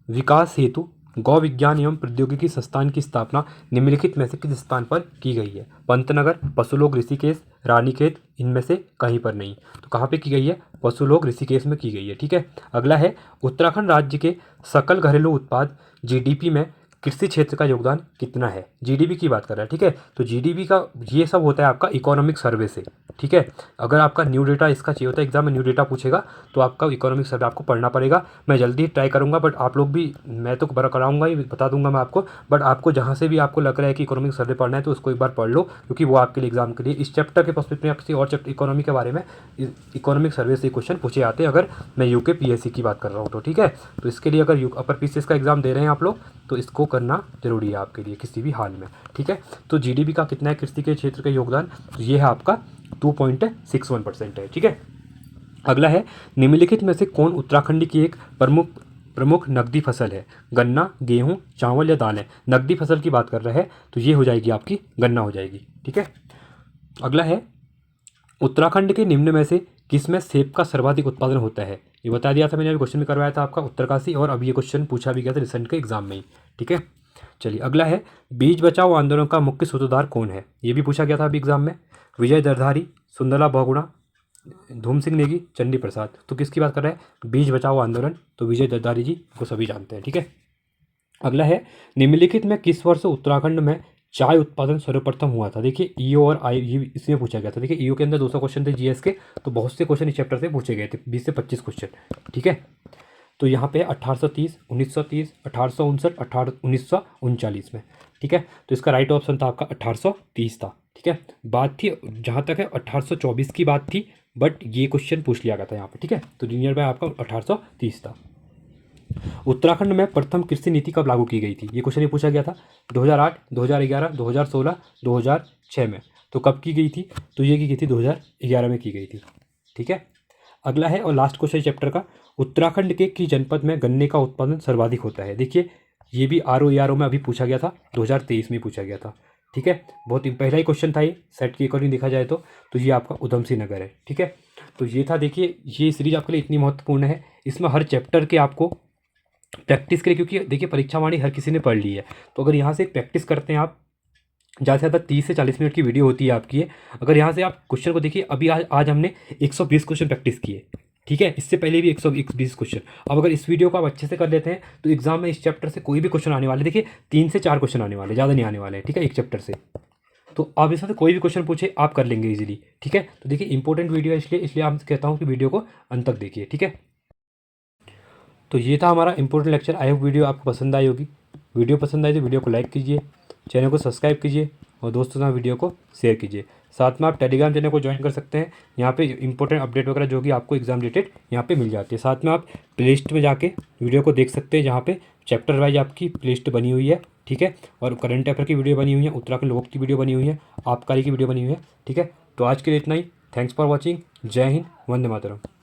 विकास हेतु गौ विज्ञान एवं प्रौद्योगिकी संस्थान की स्थापना निम्नलिखित में से किस स्थान पर की गई है? पंतनगर, पशुलोक ऋषिकेश, रानीखेत, इनमें से कहीं पर नहीं। तो कहाँ पे की गई है? पशुलोक ऋषिकेश में की गई है, ठीक है। अगला है उत्तराखंड राज्य के सकल घरेलू उत्पाद जीडीपी में कृषि क्षेत्र का योगदान कितना है? जीडीपी की बात कर रहा है, ठीक है। तो जीडीपी का ये सब होता है आपका इकोनॉमिक सर्वे से, ठीक है। अगर आपका न्यू डेटा इसका चाहिए होता है, एग्जाम में न्यू डेटा पूछेगा तो आपका इकोनॉमिक सर्वे आपको पढ़ना पड़ेगा। मैं जल्दी ही ट्राई करूँगा, बट आप लोग भी, मैं तो बड़ा कराऊंगा ही, बता दूंगा मैं आपको, बट आपको जहाँ से भी आपको लग रहा है कि इकोनॉमिक सर्वे पढ़ना है तो उसको एक बार पढ़ लो, क्योंकि वो आपके लिए एग्जाम के लिए इस चैप्टर के पर्सपेक्टिव में किसी और चैप्टर इकोनॉमी के बारे में इकोनॉमिक सर्वे से क्वेश्चन पूछे जाते हैं, अगर मैं यूके पीएससी की बात कर रहा हूँ तो, ठीक है। तो इसके लिए अगर अपर पीसीएस का एग्जाम दे रहे हैं आप लोग तो इसको करना जरूरी है आपके लिए किसी भी हाल में, ठीक है। तो जीडीपी का कितना है कृषि के क्षेत्र का योगदान? तो ये है आपका 2.61% है, ठीक है। अगला है निम्नलिखित में से कौन उत्तराखंड की एक प्रमुख नकदी फसल है? गन्ना, गेहूं, चावल या दालें। नकदी फसल की बात कर रहे हैं तो ये हो जाएगी आपकी गन्ना हो जाएगी, ठीक है। अगला है उत्तराखंड के निम्न में से किसमें सेब का सर्वाधिक उत्पादन होता है? ये बता दिया था मैंने, अभी क्वेश्चन भी करवाया था आपका उत्तरकाशी, और अभी ये क्वेश्चन पूछा भी गया था रिसेंट के एग्जाम में ही, ठीक है। चलिए अगला है बीज बचाओ आंदोलन का मुख्य सूत्रधार कौन है? ये भी पूछा गया था अभी एग्जाम में। विजय दरधारी, सुंदरला बहुगुणा, धूम सिंह नेगी, चंडी प्रसाद। तो किसकी बात कर रहे हैं? बीज बचाओ आंदोलन, तो विजय दरधारी जी को सभी जानते हैं, ठीक है। अगला है निम्नलिखित में किस वर्ष उत्तराखंड में चाय उत्पादन सर्वप्रथम हुआ था? देखिए ईओ और आई ये इसमें पूछा गया था। देखिए ईओ के अंदर 200 क्वेश्चन थे जीएस के, तो बहुत से क्वेश्चन इस चैप्टर से पूछे गए थे, 20 से 25 क्वेश्चन, ठीक है। तो यहाँ पे 1830, 1930, 1859, 1939 में, ठीक है। तो इसका राइट ऑप्शन था आपका 1830 था, ठीक है। बात थी जहाँ तक है 1824 की बात थी, बट ये क्वेश्चन पूछ लिया गया था यहाँ पे, ठीक है। तो नियर बाय आपका 1830 था। उत्तराखंड में प्रथम कृषि नीति कब लागू की गई थी? ये क्वेश्चन ही पूछा गया था 2008, 2011, 2016, 2006 में। तो कब की गई थी? तो ये की गई थी 2011 में की गई थी, ठीक है। अगला है और लास्ट क्वेश्चन चैप्टर का, उत्तराखंड के किस जनपद में गन्ने का उत्पादन सर्वाधिक होता है? देखिए ये भी आरओ में अभी पूछा गया था, 2023 में पूछा गया था, ठीक है। बहुत ही पहला ही क्वेश्चन था ये सेट के अकॉर्डिंग देखा जाए तो ये आपका उधम सिंह नगर है, ठीक है। तो ये था, देखिए ये सीरीज आपके लिए इतनी महत्वपूर्ण है, इसमें हर चैप्टर के आपको प्रैक्टिस के लिए, क्योंकि देखिए परीक्षा वाणी हर किसी ने पढ़ ली है, तो अगर यहाँ से प्रैक्टिस करते हैं आप, ज़्यादा से ज़्यादा 30 से 40 मिनट की वीडियो होती है आपकी है। अगर यहाँ से आप क्वेश्चन को देखिए, अभी आज हमने 120 क्वेश्चन प्रैक्टिस किए, ठीक है। इससे पहले भी 120 क्वेश्चन। अब अगर इस वीडियो को आप अच्छे से कर लेते हैं तो एग्जाम में इस चैप्टर से कोई भी क्वेश्चन आने वाले, देखिए 3 से 4 क्वेश्चन आने वाले, ज़्यादा नहीं आने वाले हैं, ठीक है, एक चैप्टर से। तो आप इसमें से कोई भी क्वेश्चन पूछे आप कर लेंगे इजीली, ठीक है। तो देखिए इंपॉर्टेंट वीडियो है, इसलिए आप कहता हूँ कि वीडियो को अंत तक देखिए, ठीक है। तो ये था हमारा important lecture. I hope video आपको पसंद आई होगी। वीडियो पसंद आई तो वीडियो को लाइक कीजिए, चैनल को सब्सक्राइब कीजिए और दोस्तों के साथ वीडियो को शेयर कीजिए। साथ में आप टेलीग्राम चैनल को ज्वाइन कर सकते हैं, यहाँ पे इंपॉर्टेंट अपडेट वगैरह जो कि आपको एग्जाम रिलेटेड यहाँ पे मिल जाती है। साथ में आप प्लेलिस्ट में जाके वीडियो को देख सकते हैं, जहाँ पे चैप्टर वाइज आपकी प्लेलिस्ट बनी हुई है, ठीक है। और करंट अफेयर की वीडियो बनी हुई है, उत्तराखंड लोक की वीडियो बनी हुई है, आबकारी की वीडियो बनी हुई है, ठीक है। तो आज के लिए इतना ही। Thanks for watching. जय हिंद, वंदे मातरम।